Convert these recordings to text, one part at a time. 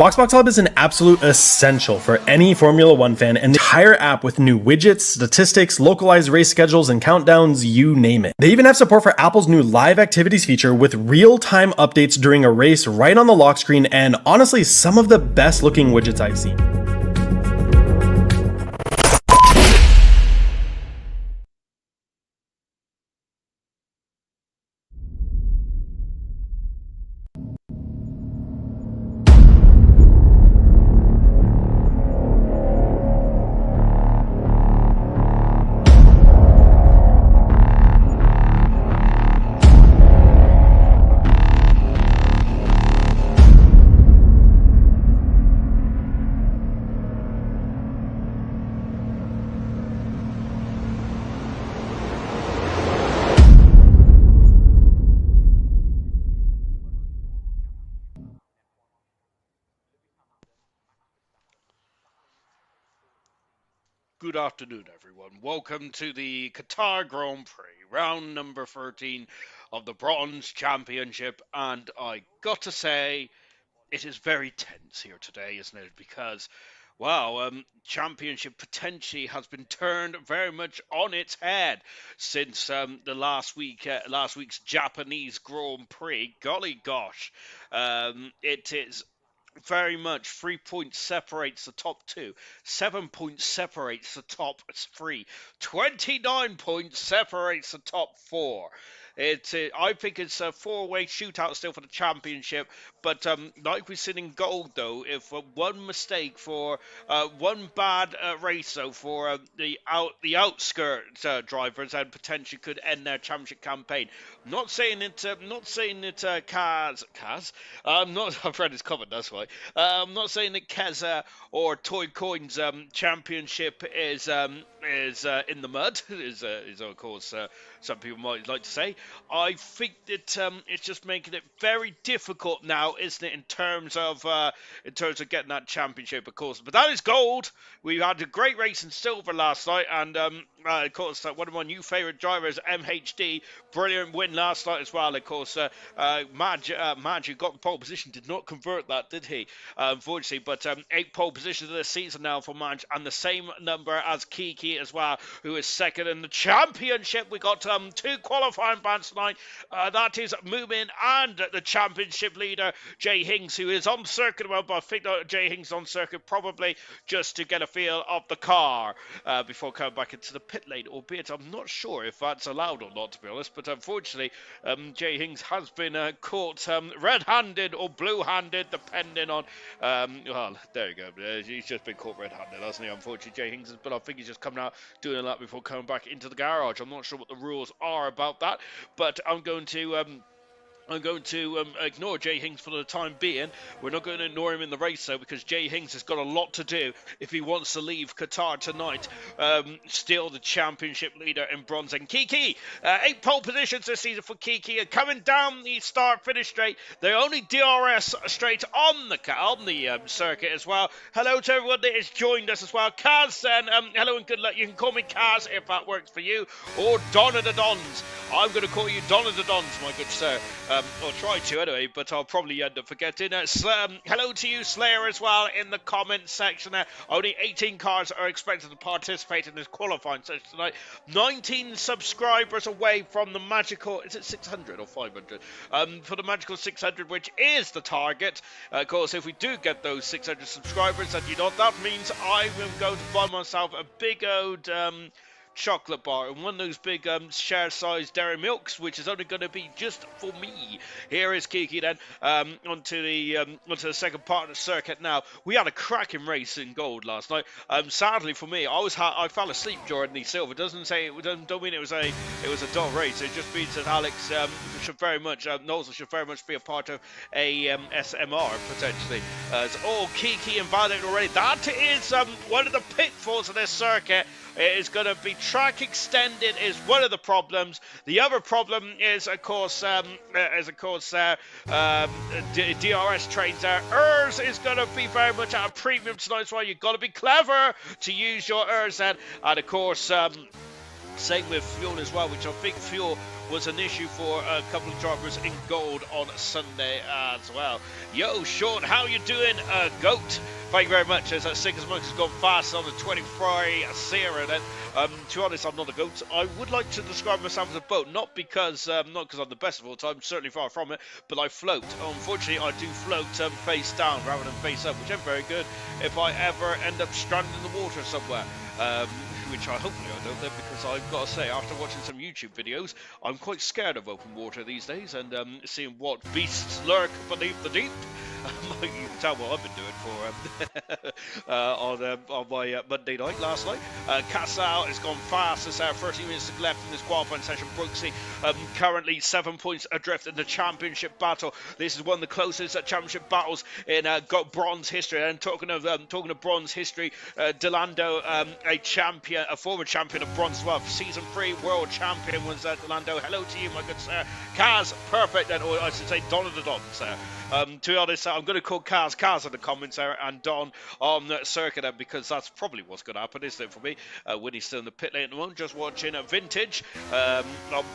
BoxBox Hub is an absolute essential for any Formula One fan, and the entire app with new widgets, statistics, localized race schedules, and countdowns, you name it. They even have support for Apple's new live activities feature with real-time updates during a race right on the lock screen, and honestly, some of the best looking widgets I've seen. Good afternoon, everyone. Welcome to the Qatar Grand Prix, round number 13 of the Bronze Championship, and I got to say, it is very tense here today, isn't it? Because, wow, championship potentially has been turned very much on its head since the last week's Japanese Grand Prix. Golly gosh, it is very much 3 points separates the top two, 7 points separates the top three, 29 points separates the top four. I think it's a four-way shootout still for the championship, but like we've seen in gold, though, if one mistake for one bad race, though, for the outskirts drivers, and potentially could end their championship campaign. Not saying it, Kaz. Not. I've read his comment. That's why. I'm not saying that Keza or Toy Coin's championship is in the mud. Is of course some people might like to say. I think that it's just making it very difficult now, isn't it, in terms of getting that championship, of course. But that is gold. We had a great race in silver last night, and of course one of my new favourite drivers, MHD, brilliant win last night as well. Of course, Madge, who got the pole position, did not convert that, did he? Unfortunately, but 8 pole positions this season now for Madge, and the same number as Kiki as well, who is second in the championship. We got 2 qualifying bands tonight. That is Moomin and the championship leader, Jay Hings, who is on circuit. Well, but I think Jay Hings on circuit probably just to get a feel of the car before coming back into the pit lane, albeit I'm not sure if that's allowed or not, to be honest. But unfortunately, Jay Hings has been caught red-handed or blue-handed, depending on... well, there you go. He's just been caught red-handed, hasn't he? Unfortunately, Jay Hings, but I think he's just coming out doing a lap before coming back into the garage. I'm not sure what the rules are about that, but I'm going to ignore Jay Hings for the time being. We're not going to ignore him in the race, though, because Jay Hings has got a lot to do if he wants to leave Qatar tonight. Still the championship leader in bronze. And Kiki, 8 pole positions this season for Kiki, and coming down the start-finish straight. The only DRS straight on the circuit as well. Hello to everyone that has joined us as well. Kaz, and hello and good luck. You can call me Kaz if that works for you, or Donna the Dons. I'm going to call you Donna the Dons, my good sir. Or try to anyway, but I'll probably end up forgetting. Hello to you, Slayer, as well, in the comment section there. Only 18 cars are expected to participate in this qualifying session tonight. 19 subscribers away from the magical, is it 600 or 500? For the magical 600, which is the target. Of course, if we do get those 600 subscribers, and you know what that means, I am going to buy myself a big old... chocolate bar and one of those big share size dairy milks, which is only going to be just for me. Here is Kiki then onto the second part of the circuit. Now we had a cracking race in gold last night. Sadly for me, I fell asleep during the silver. Don't mean it was a dull race. It just means that Alex should very much should very much be a part of a SMR potentially. Kiki invited already. That is one of the pitfalls of this circuit. It is going to be track extended is one of the problems. The other problem is, of course, DRS trains there. ERS is going to be very much at a premium tonight, so you've got to be clever to use your ERS then. And, of course, same with fuel as well, which I think fuel was an issue for a couple of drivers in gold on Sunday as well. Yo, Sean, how you doing, Goat? Thank you very much. As that Sickers Monk has gone fast on the 23 Sierra. Then, to be honest, I'm not a goat. I would like to describe myself as a boat, not because I'm the best of all time, certainly far from it, but I float. Unfortunately, I do float face down rather than face up, which ain't very good if I ever end up stranded in the water somewhere. Which hopefully I don't, then, because I've got to say, after watching some YouTube videos, I'm quite scared of open water these days, and seeing what beasts lurk beneath the deep. You can tell what I've been doing for on my Monday night last night. Casal has gone fast. It's 30 minutes left in this qualifying session. Brooksy currently 7 points adrift in the championship battle. This is one of the closest championship battles in bronze history. And talking of bronze history, Delando, a former champion of bronze as well. Season 3 world champion was Delando. Hello to you, my good sir. Kaz, perfect. And I should say Donna the Don, sir. To be honest, I'm going to call Kaz in the comments there and Don on the circuit there, because that's probably what's going to happen, isn't it, for me? Winnie's still in the pit lane at the moment, just watching a Vintage. On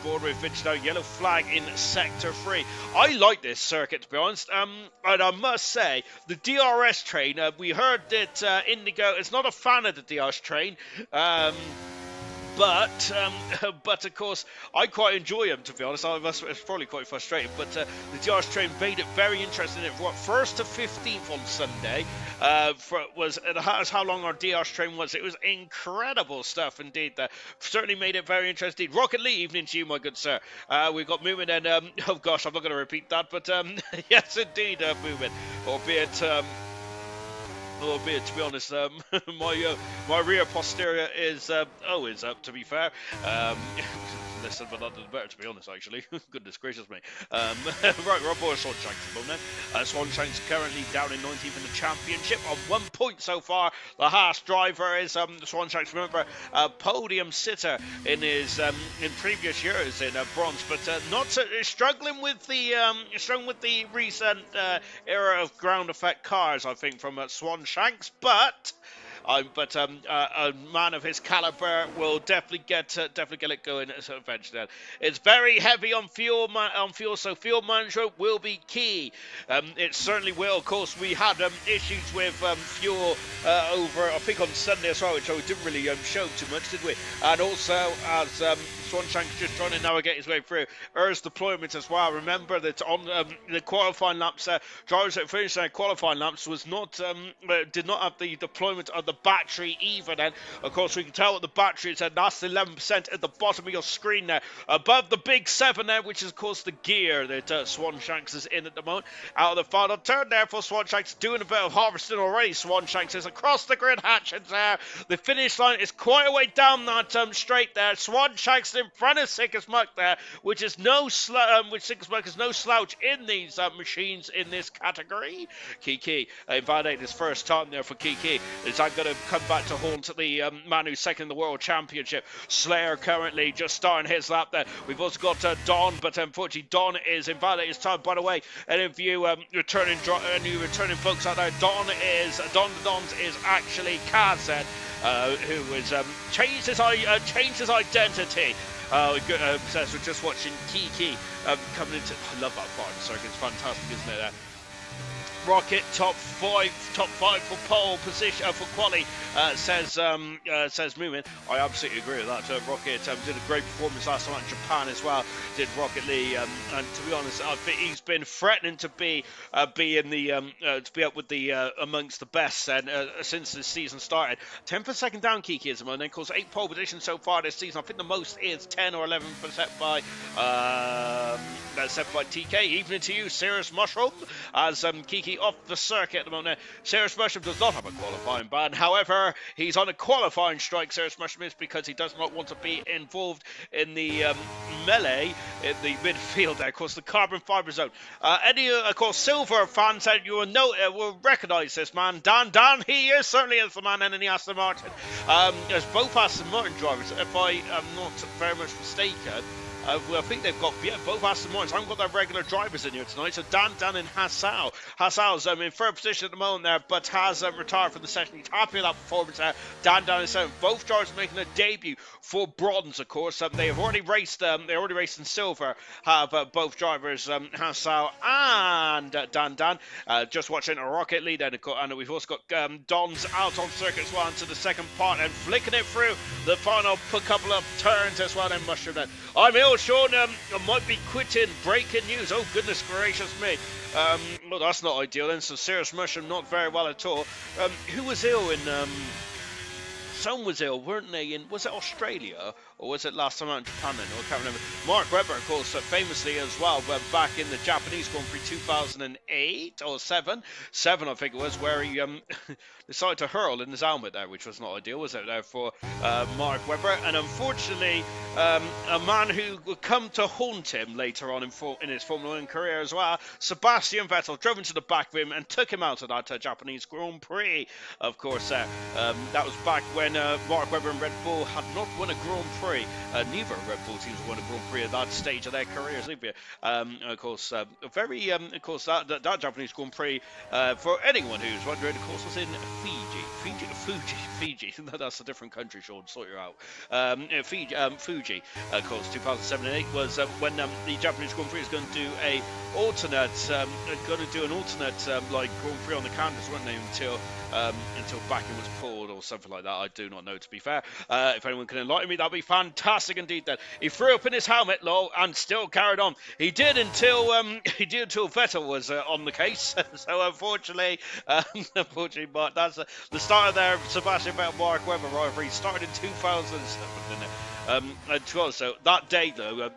board with Vintage now, yellow flag in sector 3. I like this circuit, to be honest. And I must say, the DRS train, we heard that Indigo is not a fan of the DRS train. But of course, I quite enjoy them, to be honest. It's probably quite frustrating, but the DRS train made it very interesting. It went 1st to 15th on Sunday. That's how long our DRS train was. It was incredible stuff indeed. Certainly made it very interesting. Rocket Lee, evening to you, my good sir. We've got Movement and, oh gosh, I'm not going to repeat that, but yes, indeed, Movement. Albeit, to be honest, my rear posterior is always up, to be fair. Listen, but not the better, to be honest, actually. Goodness gracious me. Right, we're on board Swanshanks at the moment now. Swanshanks currently down in 19th in the championship on 1 point so far. The Haas driver is Swanshanks, remember, podium sitter in his in previous years in bronze, but struggling with the recent era of ground effect cars, I think, from Swanshanks, but a man of his caliber will definitely get it going eventually. It's very heavy on fuel, so fuel management will be key. It certainly will. Of course, we had issues with fuel over, I think, on Sunday as well, which I didn't really show too much, did we? And also, as Swanshank's just trying to navigate his way through Earth's deployment as well. Remember that on the qualifying laps, drivers that finished their qualifying laps did not have the deployment of the battery either. Then, of course, we can tell what the battery is, and that's 11% at the bottom of your screen there, above the big 7 there, which is, of course, the gear that Swanshanks is in at the moment. Out of the final turn there for Swanshanks, doing a bit of harvesting already. Swanshanks is across the grid hatches there. The finish line is quite a way down that straight there. Swanshanks in front of Sickers Muck there, which is Sickers Muck is no slouch in these machines in this category. Kiki invalidated his first time there for Kiki. Is that going to come back to haunt the man who's second in the World Championship? Slayer currently just starting his lap there. We've also got Don, but unfortunately Don is invalidated his time. By the way, any of you returning folks out there, Don is actually Kazan, who has changed his identity. Says we're just watching Kiki coming into. I love that part of the circuit. It's fantastic, isn't it? Rocket top five for pole position for quali, says Movement. I absolutely agree with that. Rocket did a great performance last time in Japan as well. Did Rocket Lee, and to be honest, I think he's been threatening to be in the to be up with the amongst the best and since the season started. 10 per second down, Kiki is a moment. Of course, 8 pole positions so far this season. I think the most is 10 or 11% by that's set by TK. Evening to you, Serious Mushroom, as Kiki off the circuit at the moment. Serious Mushroom does not have a qualifying ban. However, he's on a qualifying strike. Serious Mushroom is because he does not want to be involved in the melee in the midfield there. Of course, the carbon fiber zone. Of course, Silver fans said you will recognise this man. Dan, he is certainly is the man in the Aston Martin. As both Aston Martin drivers, if I am not very much mistaken. I think they've got both Aston Martins. I haven't got their regular drivers in here tonight. So Dan and Hassau. Hassau's in third position at the moment there, but has retired from the session. He's happy with that performance there. Dan is seventh. Both drivers making a debut for bronze, of course. They have already raced. They already raced in silver. Have both drivers, Hassau and Dan. Just watching a Rocket lead, and we've also got Don's out on circuit as well into the second part and flicking it through the final couple of turns as well. Then Mushroom. Then I'm ill. Sean might be quitting. Breaking news. Oh, goodness gracious me. Well, that's not ideal then. So, Serious Mushroom, not very well at all. Who was ill in... Someone was ill, weren't they? Was it Australia? Or was it last time out in Japan then? I can't remember. Mark Webber, of course, famously as well, back in the Japanese Grand Prix 2008 or 7, I think it was, where he decided to hurl in his helmet there, which was not ideal, was it, there for Mark Webber? And unfortunately, a man who would come to haunt him later on in his Formula 1 career as well, Sebastian Vettel, drove into the back of him and took him out of that Japanese Grand Prix, of course. That was back when when Mark Webber and Red Bull had not won a Grand Prix. Neither Red Bull teams have won a Grand Prix at that stage of their careers, either. Of course, of course, that Japanese Grand Prix, for anyone who's wondering, of course, was in Fiji. That's a different country, Sean. Sort you out. Fuji, of course, 2007 and 8 was when the Japanese Grand Prix is going to do an alternate like Grand Prix on the canvas, weren't they, until backing was pulled or something like that. I do not know, to be fair. If anyone can enlighten me, that'd be fantastic indeed. Then he threw up in his helmet, lol, and still carried on. He did until Vettel was on the case. So unfortunately, but that's the start of their Sebastian Vettel Mark Webber rivalry. Started in 2007, didn't it? So that day, though,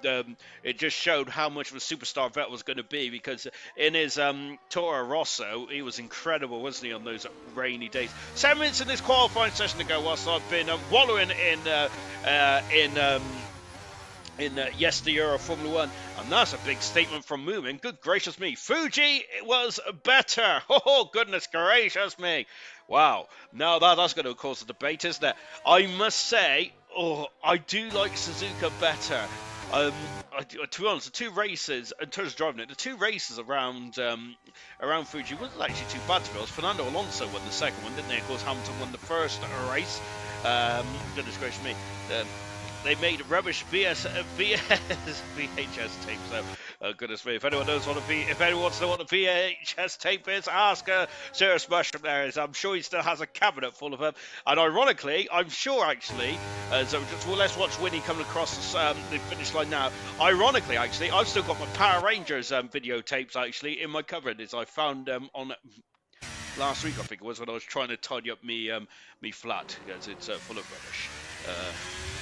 it just showed how much of a superstar Vettel was going to be, because in his Toro Rosso, he was incredible, wasn't he, on those rainy days. 7 minutes in this qualifying session to go, whilst I've been wallowing in yesteryear of Formula 1, and that's a big statement from Moomin. Good gracious me, Fuji was better. Oh, goodness gracious me. Wow. Now that's going to cause a debate, isn't it? I must say, I do like Suzuka better. To be honest, the two races, in terms of driving it, the two races around Fuji wasn't actually too bad, to be honest. Fernando Alonso won the second one, didn't they? Of course, Hamilton won the first race. Goodness gracious me. They made rubbish VHS tapes, so goodness me. If anyone wants to know what the VHS tape is, ask Serious Mushroom there. I'm sure he still has a cabinet full of them. And ironically, I'm sure actually, let's watch Winnie coming across the finish line now. Ironically, actually, I've still got my Power Rangers videotapes actually in my cupboard, as I found on last week, I think it was, when I was trying to tidy up me flat, because it's full of rubbish.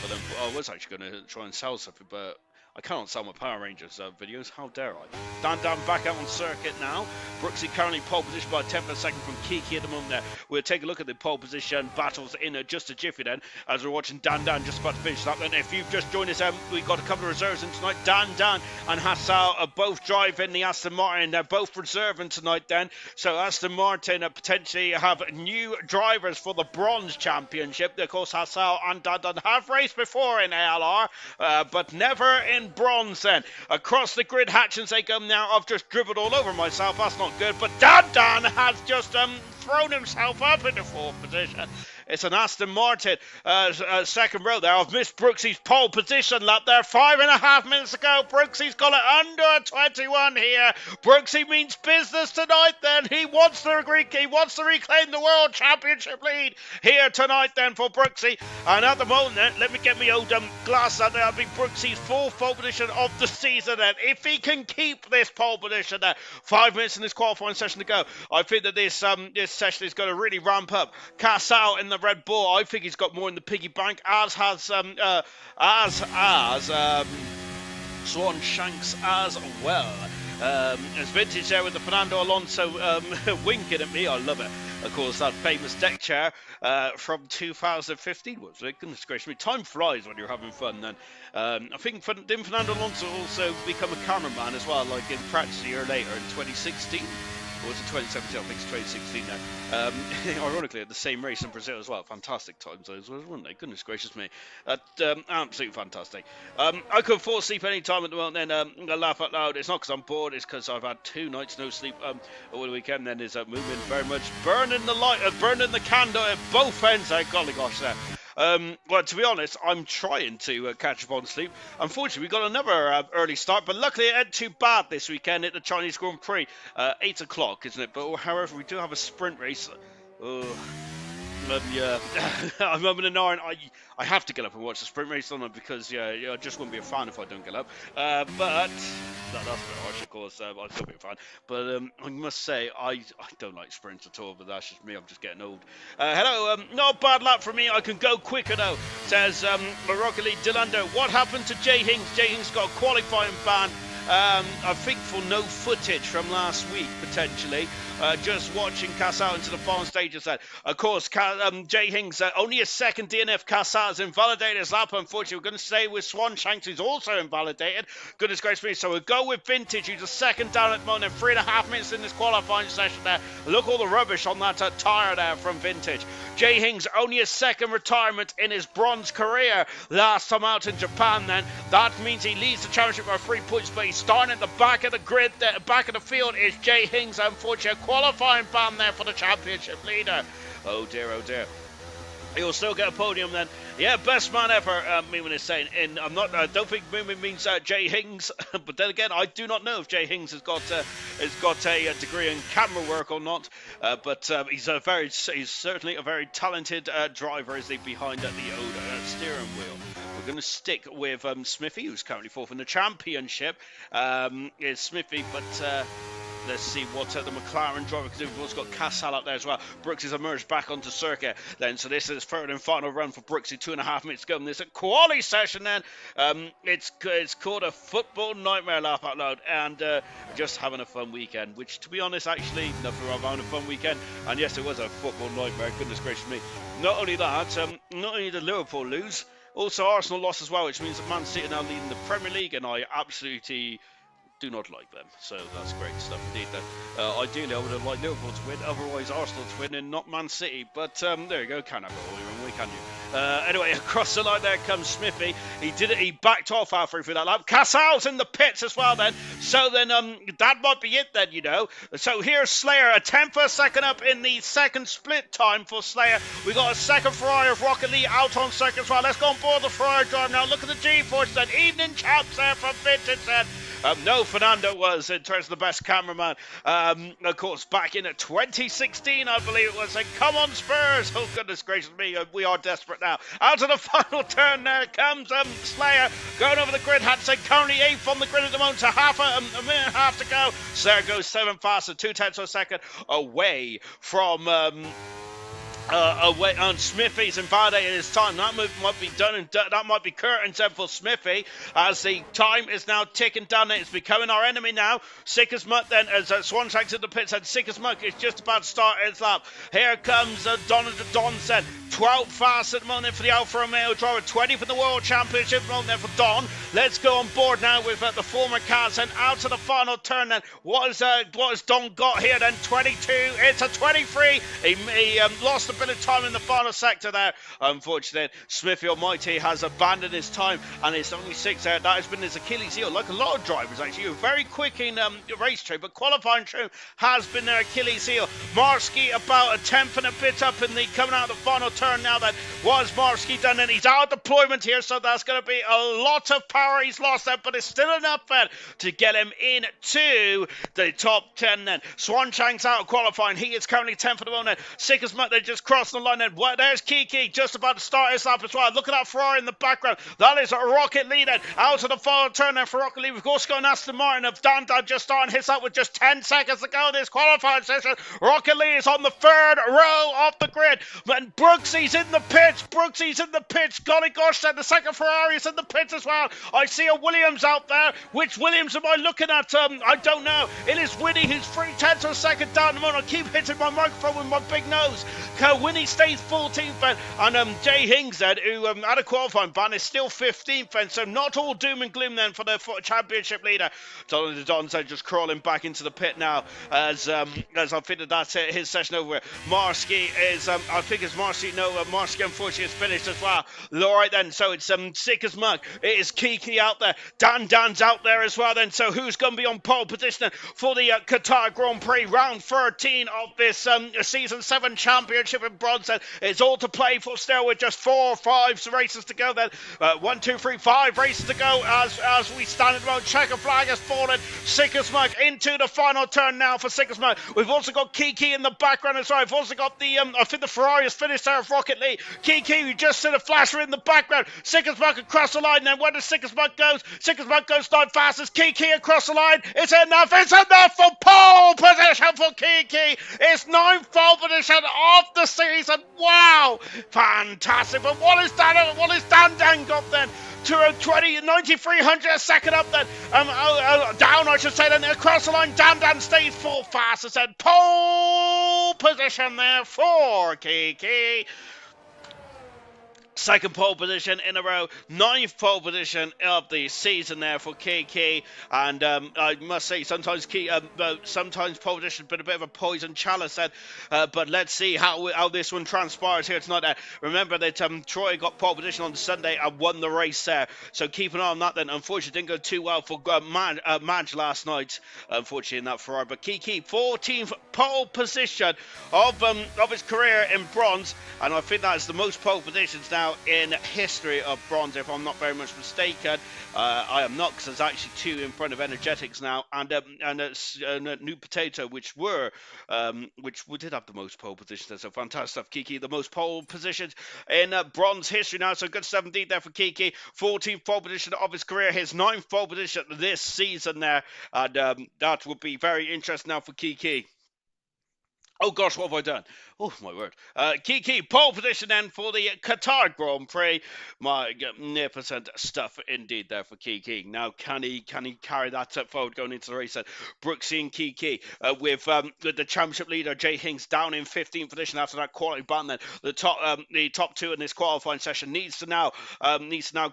But then I was actually going to try and sell something, but I cannot sell my Power Rangers videos. How dare I? Dan back out on circuit now. Brooksy currently pole position by a tenth of a second from Kiki at the moment there. We'll take a look at the pole position battles in just a jiffy then, as we're watching Dan just about to finish that. And if you've just joined us, we've got a couple of reserves in tonight. Dan and Hassel are both driving the Aston Martin. They're both reserving tonight then. So Aston Martin potentially have new drivers for the Bronze Championship. Of course, Hassel and Dan have raced before in ALR, but never in Bronze then. Across the grid, Hatchins they come now. I've just dribbled all over myself. That's not good. But Dan has just thrown himself up into fourth position. It's an Aston Martin second row there. I've missed Brooksy's pole position lap there. 5.5 minutes to go. Brooksy's got it under 21 here. Brooksy means business tonight then. He wants to reclaim the World Championship lead here tonight then for Brooksy. And at the moment then, let me get my old glass out there. That'll be Brooksy's fourth pole position of the season then. If he can keep this pole position there. 5 minutes in this qualifying session to go. I think that this session is going to really ramp up. Cassell in the Red Bull, I think he's got more in the piggy bank, as has Swan Shanks as well. It's vintage there with the Fernando Alonso winking at me. I love it. Of course, that famous deck chair from 2015 was it? Goodness gracious me. Time flies when you're having fun then. I think didn't Fernando Alonso also become a cameraman as well, like in practice a year later in 2016? Or was it 2017? I think it's 2016 now. Ironically, at the same race in Brazil as well. Fantastic times those, weren't they? Goodness gracious me. Absolutely fantastic. I could fall asleep any time at the moment then. I laugh out loud. It's not because I'm bored. It's because I've had 2 nights no sleep over the weekend. Then is moving very much. Burning the candle at both ends. Golly gosh there. Well, to be honest, I'm trying to catch up on sleep. Unfortunately, we got another early start, but luckily it ain't too bad this weekend at the Chinese Grand Prix. 8 o'clock, isn't it? But however, we do have a sprint race. I'm in an iron. I have to get up and watch the sprint race on it because I just wouldn't be a fan if I don't get up. But that's a bit harsh, of course. I'd still be a fan. But I must say I don't like sprints at all. But that's just me. I'm just getting old. Hello. Not bad luck for me. I can go quicker though. Says Morocco Dillando. What happened to Jay Hings? Jay Hings got a qualifying ban. I think for no footage from last week, potentially. Just watching Qatar into the final stages. Of course, Jay Hings, only a second DNF. Qatar's invalidated his lap. Unfortunately, we're going to stay with Swan Shanks, who's also invalidated. Goodness gracious me. So we'll go with Vintage, who's a second down at the moment. 3.5 minutes in this qualifying session there. Look all the rubbish on that tyre there from Vintage. Jay Hings, only a second retirement in his bronze career. Last time out in Japan then. That means he leads the championship by 3 points, but he's starting at the back of the grid. The back of the field is Jay Hings, unfortunately. Qualifying ban there for the championship leader. Oh dear, oh dear. He'll still get a podium then. Yeah, best man ever, Moomin is saying. And I don't think Moomin means Jay Hings, but then again, I do not know if Jay Hings has got a degree in camera work or not. But he's certainly a very talented driver, is he, behind the steering wheel. We're going to stick with Smithy, who's currently fourth in the championship. Is Smithy, but. Let's see what the McLaren driver, because we've also got Cassal out there as well. Brooks has emerged back onto circuit then, so this is third and final run for Brooksy. 2.5 minutes to go in this quali session then. It's called a football nightmare, laugh out loud, and just having a fun weekend, which, to be honest, actually nothing wrong with having a fun weekend. And yes, it was a football nightmare, goodness gracious me. Not only that, not only did Liverpool lose, also Arsenal lost as well, which means that Man City are now leading the Premier League, and I absolutely do not like them, so that's great stuff indeed. Ideally, I would have liked Liverpool to win, otherwise Arsenal to win and not Man City, but there you go, can't have it all your own way, can you? Anyway, across the line there comes Smithy. He backed off halfway through that lap. Casal's in the pits as well then, so then that might be it then, you know. So here's Slayer, a 10th a second up in the second split time for Slayer. We got a second Ferrari of Rocket League out on circuit as well. Let's go on board the Ferrari drive now. Look at the G-force then. Evening chaps there from Vintage then. No, Fernando was, in terms of the best cameraman. Of course, back in 2016, I believe it was. And come on, Spurs! Oh, goodness gracious me, we are desperate now. Out of the final turn, there comes Slayer going over the grid. Hansen currently 8th on the grid at the moment, so a minute and a half to go. Slayer goes 7 faster, 0.2 of a second away from away on Smithy's invalidated his time. That move might be done, and that might be curtains then for Smithy, as the time is now ticking down. It's becoming our enemy now. Sick as muck then, as Swan Shanks in the pits, and Sick as muck is just about to start his lap. Here comes Don said 12th fast at the moment for the Alfa Romeo driver, 20th for the World Championship at the moment for Don. Let's go on board now with the former cars and out to the final turn then. What has Don got here then? 22, it's a 23. He lost a bit of time in the final sector there. Unfortunately, Smithy Almighty has abandoned his time, and it's only 6 there. That has been his Achilles heel, like a lot of drivers actually. You're very quick in race trade, but qualifying true has been their Achilles heel. Marsky about a 10th and a bit up in the coming out of the final turn now. That was Marsky done, and he's out of deployment here, so that's going to be a lot of power he's lost there, but it's still enough then to get him into the top 10 then. Swan Chang's out of qualifying. He is currently 10th at the moment. Sick as much, they just crossed the line then. There's Kiki just about to start his lap as well. Look at that Ferrari in the background. That is a Rocket Lead then. Out of the final turn then for Rocket Lead. We've also got Aston Martin of Dan just starting his lap with just 10 seconds to go in this qualifying session. Rocket Lead is on the third row of the grid. And Brooksy's in the pits. Brooksy's in the pits. Golly gosh, then the second Ferrari is in the pits as well. I see a Williams out there. Which Williams am I looking at? I don't know. It is Winnie who's 3/10 of a second down the moment. I keep hitting my microphone with my big nose. Winnie stays 14th then, and Jay Hings then, who had a qualifying ban, is still 15th then, so not all doom and gloom then for the championship leader. Donald Donzo just crawling back into the pit now, as I think that's it, his session over. Marsky is, I think it's Marsky, no, Marsky unfortunately is finished as well. Alright then, so it's Sick as Mug, it is Kiki out there, Dan's out there as well then, so who's going to be on pole position for the Qatar Grand Prix, round 13 of this Season 7 Championship in bronze then. It's all to play for still with just 4 or 5 races to go then. 1, 2, 3, 5 races to go as we stand at the moment. Checker flag has fallen. Sick as Mug into the final turn now for Sick as Mug. We've also got Kiki in the background as well. We've also got the, I think the Ferrari has finished there of Rocket League. Kiki, we just see the flasher in the background. Sick as Mug across the line then. Where does Sick as Mug goes? Sick as Mug goes not fastest. Kiki across the line. It's enough. It's enough for pole position for Kiki. It's 9th pole position of the season. Wow, fantastic. But what is Dan got then? 220, 9,300 a second up then. Down, I should say, then across the line. Dan stays full fast. I said pole position there for Kiki. Second pole position in a row, 9th pole position of the season there for KK, and I must say sometimes pole position's been a bit of a poison chalice then, but let's see how this one transpires here tonight. Remember that Troy got pole position on Sunday and won the race there, so keep an eye on that then. Unfortunately, didn't go too well for Madge last night, unfortunately, in that Ferrari, but Kiki, 14th pole position of his career in bronze, and I think that's the most pole positions now in history of bronze, if I'm not very much mistaken. I am not, because there's actually 2 in front of Energetics now, and a New Potato, which we did have the most pole positions. So fantastic stuff, Kiki. The most pole positions in bronze history now. So good 17th there for Kiki. 14th pole position of his career. His 9th pole position this season there, and that would be very interesting now for Kiki. Oh gosh, what have I done? Oh my word. Kiki, pole position then for the Qatar Grand Prix. Magnificent stuff indeed there for Kiki. Now, can he carry that forward going into the race then? Brooksy and Kiki with the championship leader Jay Hinks down in 15th position after that qualifying ban then. The top 2 in this qualifying session needs to now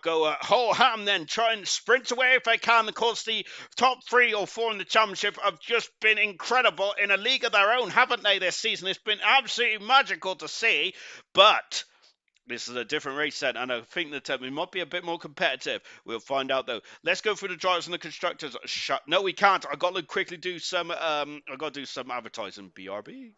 go whole ham then. Try and sprint away if they can. Of course, the top 3 or 4 in the championship have just been incredible in a league of their own, haven't they, this season? It's been absolutely magical to see, but this is a different race set, and I think that it might be a bit more competitive. We'll find out though. Let's go through the drivers and the constructors. No, we can't. I got to quickly do some. I got to do some advertising. BRB.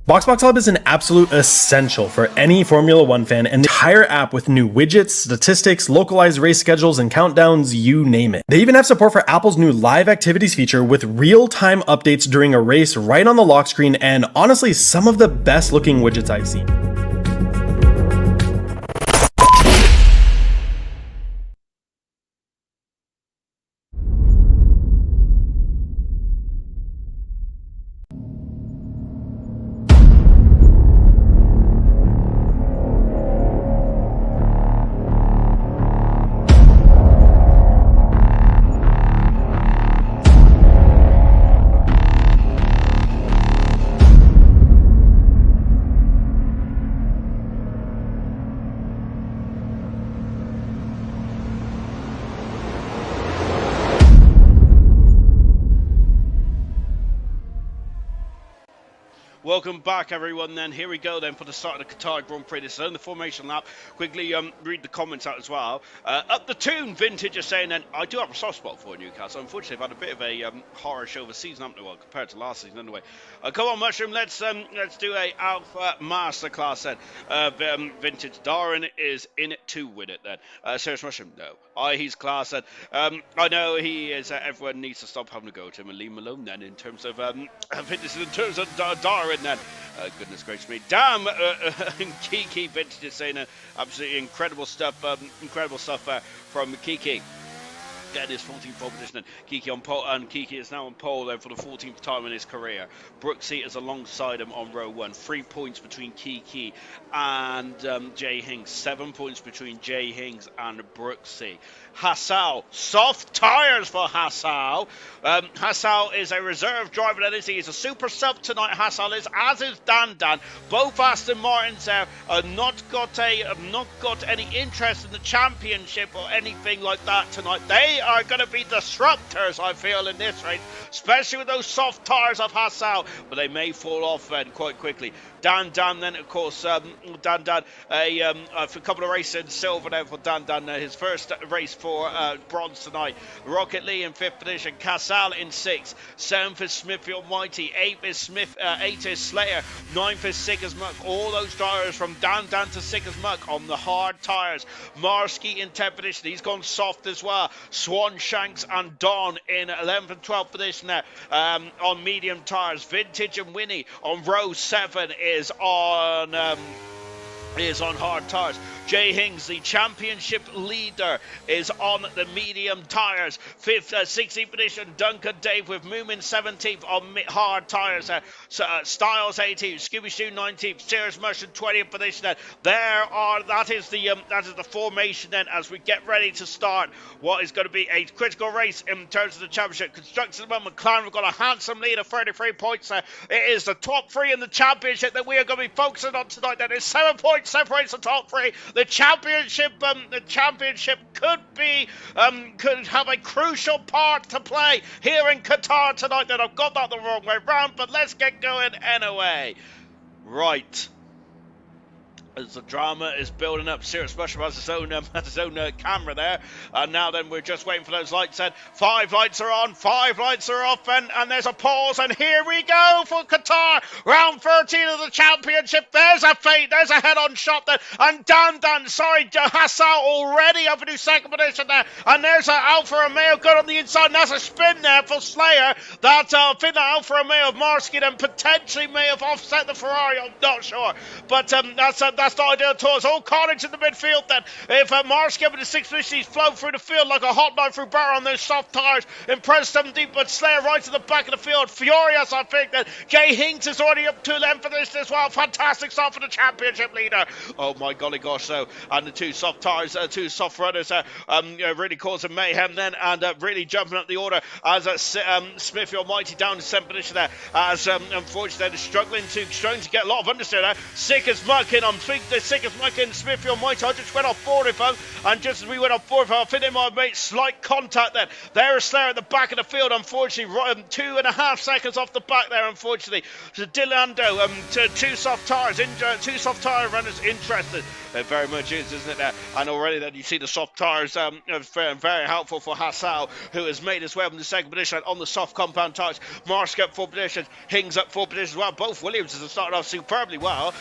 BoxBox Hub is an absolute essential for any Formula One fan, and the entire app with new widgets, statistics, localized race schedules, and countdowns, you name it. They even have support for Apple's new live activities feature with real-time updates during a race right on the lock screen, and honestly, some of the best looking widgets I've seen. Welcome back, everyone. Then here we go. Then for the start of the Qatar Grand Prix. This is on the formation lap. Quickly read the comments out as well. Up the tune, Vintage is saying, and I do have a soft spot for Newcastle. Unfortunately, I've had a bit of a horror show of a season, haven't we? Well, compared to last season, anyway. Come on, Mushroom. Let's do a Alpha Masterclass then. Vintage Darren is in it to win it then. Serious Mushroom, no. He's class. And I know he is. Everyone needs to stop having to go to him and leave him alone. Then in terms of Vintage, in terms of Darren. Then, goodness gracious me, damn, Kiki Vintage is saying absolutely incredible stuff from Kiki. Getting his 14th pole position, Kiki on pole, and Kiki is now on pole then for the 14th time in his career. Brooksy is alongside him on row 1. 3 points between Kiki and Jay Hinks. 7 points between Jay Hinks and Brooksy. Hassel, soft tyres for Hassel. Hassel is a reserve driver, that is. He is a super sub tonight. Hassel is, as is Dan. Both Aston Martins there have not got any interest in the championship or anything like that tonight. They are going to be disruptors, I feel, in this race, especially with those soft tyres of Hassel, but they may fall off then quite quickly. Dan then, of course, a couple of races in silver there for Dan, his first race for bronze tonight. Rocket Lee in 5th position, Casal in 6th, 7th is Smithfield Mighty, 8th is Slayer, 9th is Sick as Muck. All those drivers from Dan to Sick as Muck on the hard tyres. Marsky in 10th position, he's gone soft as well. Swan Shanks and Don in 11th and 12th position there on medium tyres. Vintage and Winnie on row 7 is on hard tyres. Jay Hings, the championship leader, is on the medium tyres. 16th position, Duncan Dave with Moomin 17th on hard tyres. Styles 18th, Scooby Shoo 19th, Serious Motion 20th position. That is the formation then as we get ready to start what is going to be a critical race in terms of the championship. Constructors at the moment, McLaren, we've got a handsome lead of 33 points. It is the top three in the championship that we are going to be focusing on tonight. That is 7 points separates the top three. The championship could have a crucial part to play here in Qatar tonight. That I've got that the wrong way round, but let's get going anyway. Right. As the drama is building up, Serious Mushroom has his own camera there. And now then we're just waiting for those lights. And 5 lights are on, 5 lights are off, and there's a pause. And here we go for Qatar. Round 13 of the championship. There's a fate, there's a head-on shot there. And Hassan already up into second position there. And there's an Alfa Romeo good on the inside. And that's a spin there for Slayer. That Alfa Romeo of Marsky then potentially may have offset the Ferrari. I'm not sure. But that's not ideal at all. It's all carnage in the midfield then. If Marsky up in the 6th position, he's flown through the field like a hot knife through butter on those soft tyres. Impressed them deep, but Slayer right to the back of the field. Furious, I think that Jay Hinks is already up to 11th position as well. Fantastic start for the championship leader. Oh my golly gosh, so. And the two soft tyres, two soft runners really causing mayhem then, and really jumping up the order as Smithy Almighty down in 7th position there. As unfortunately they're struggling to get a lot of understeer there. Sick as muck in, I'm thinking the sick as muck in Smithy Almighty. I just went off forward with him, and just as we went off forward with him, I think my mate slight contact then. There is Slayer at the back of the field, unfortunately, 2.5 seconds off the back there, unfortunately. So Dilando, two soft tyre runners interested. It very much is, isn't it there? And already then you see the soft tyres very helpful for Hassau, who has made his way up in the second position on the soft compound tyres. Marsk up 4 positions, Hings up 4 positions as well. Both Williamses have started off superbly well.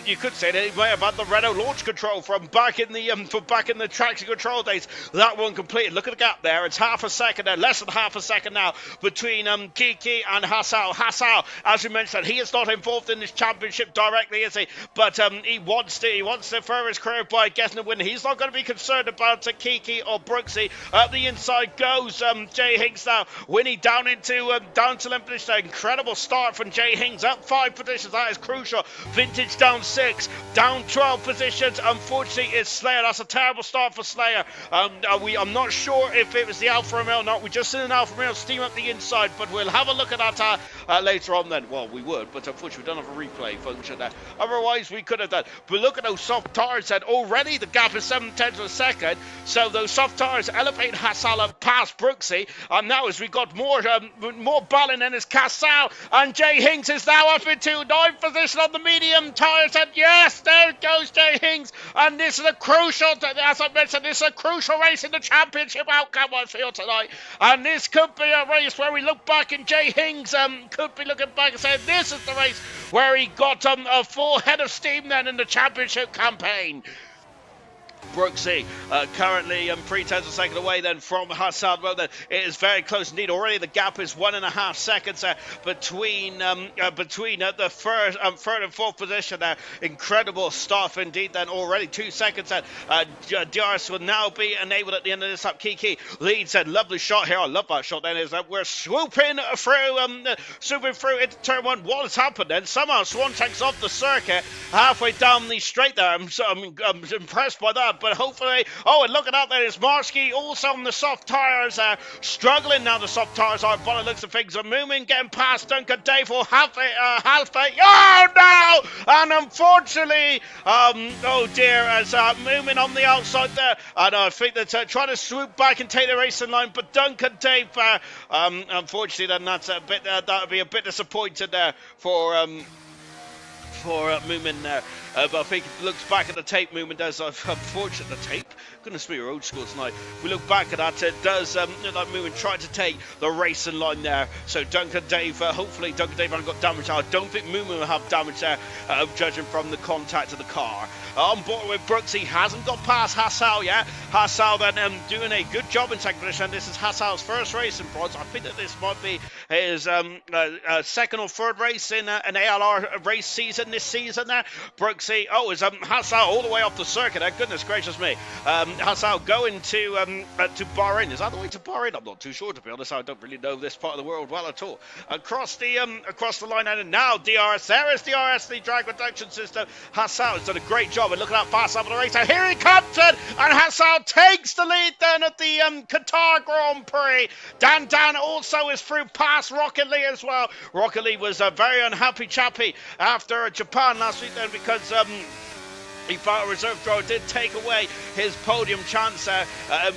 You could say that he may have had the Renault launch control from back in the traction control days. That one completed. Look at the gap there. It's half a second there, less than half a second now between Kiki and Hassau. Hassau, as we mentioned, he is not involved in this championship directly, is he? But he wants to further his career by getting a win. He's not going to be concerned about Kiki or Brooksy. Up the inside goes Jay Hings now. Winnie down to 11th position. Incredible start from Jay Hings. Up 5 positions. That is crucial. Vintage down 6. Down 12 positions. Unfortunately, it's Slayer. That's a terrible start for Slayer. I'm not sure if it was the Alfa Romeo or not. We just seen an Alfa Romeo steam up the inside, but we'll have a look at that later on then. Well, we would, but unfortunately we don't have a replay function there. Otherwise, we could have done. But look at those soft tyres then. Already the gap is 7/10 of a second. So those soft tyres elevate Hassala past Brooksy. And now as we got more balling in, is Cassau. And Jay Hings is now up into 9th position on the medium tyres. And yes, there goes Jay Hings. And this is a crucial, as I mentioned, this is a crucial race in the championship outcome, I feel, tonight. And this could be a race where we look back and Jay Hings could be looking back and saying this is the race where he got a full head of steam then in the championship campaign. Brooksy currently 3/10 of a second away then from Hassan. Well, then it is very close indeed. Already the gap is 1.5 seconds between the third and 4th position there. Incredible stuff indeed. Then already 2 seconds. Diaris will now be enabled at the end of this up. Kiki leads and lovely shot here. I love that shot. Then is that we're swooping through into turn 1. What has happened then? Somehow Swan takes off the circuit halfway down the straight there. I'm impressed by that. But hopefully, and look at that, there is Marsky also on the soft tyres, struggling now. The soft tyres are, by the looks of things, are moving, getting past Duncan Dave for half a, oh no! And unfortunately, oh dear, as moving on the outside there, and I think that trying to swoop back and take the racing line, but Duncan Dave, unfortunately, then that's a bit, that would be a bit disappointed there for Moomin there. But I think if it looks back at the tape, Moomin does unfortunate the tape. goodness me, we're old school tonight. We look back at that, does look like Moomin tried to take the racing line there. So Duncan Dave, hopefully Duncan Dave hasn't got damage. I don't think Moomin will have damage there, judging from the contact of the car. On board with Brooks, he hasn't got past Hassel yet. Hassel then doing a good job in second position. This is Hassel's first race in bronze. I think that this might be his second or third race in an ALR race season this season there. Brooksy, is Hassel all the way off the circuit there? Goodness gracious me. Hassel going to Bahrain. Is that the way to Bahrain? I'm not too sure, to be honest. I don't really know this part of the world well at all. Across the line, and now DRS. There is DRS, the drag reduction system. Hassel has done a great job. And look at that fast up of the race. And here he comes in, and Hassel takes the lead then at the Qatar Grand Prix. Dan also is through past Rocket Lee as well. Rocket Lee was a very unhappy chappy after Japan last week then, because he felt a reserve driver did take away his podium chance there,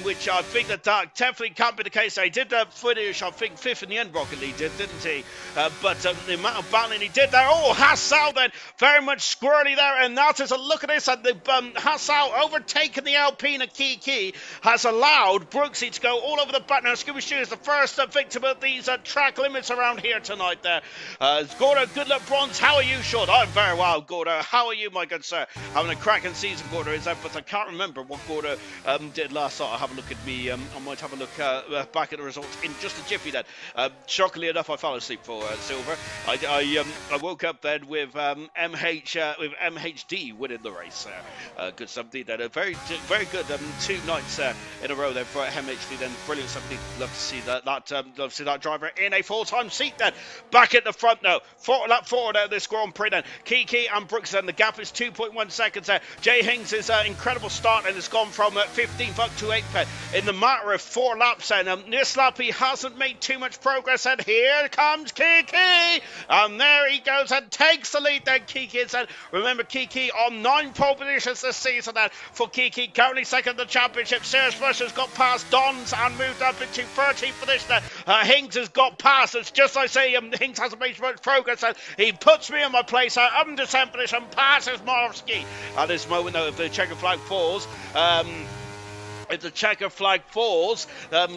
which I think that definitely can't be the case. He did finish, I think, 5th in the end, Rocket Lee didn't he? But the amount of battling he did there. Hassel then very much squirrely there, and that is a look at this. And the Hassel overtaking the Alpine Kiki has allowed Brooksy to go all over the back. Now, Scooby Shoo is the first victim of these track limits around here tonight there. Gordo, good luck, Bronze. How are you, Sean? I'm very well, Gordo. How are you, my good sir? Having a cracking season, Gordo, is that? But I can't remember what Gordo did last night. I'll have a look at me. I might have a look back at the results in just a jiffy then. Shockingly enough, I fell asleep for Silver. I woke up then with MHD winning the race there. Good something then. A very good 2 nights in a row then for MHD then. Brilliant something. Love to see that. Love to see that driver in a full-time seat then. Back at the front now. Lap forward out this Grand Prix then. Kiki and Brooks then. The gap is 2.1 seconds there. Jay Hings is incredible start and has gone from 15th up to 8th in the matter of 4 laps. And this lap he hasn't made too much progress. And here comes Kiki, and there he goes and takes the lead. Then Kiki is remember Kiki on 9 pole positions this season. Then for Kiki, currently second in the championship. Serious Bush has got past Dons and moved up into 13th position. Hings has got past. It's just like I say, Hings hasn't made much progress. And he puts me in my place. I'm in the 10th position, passes Morovsky. At this moment, though, if the checker flag falls,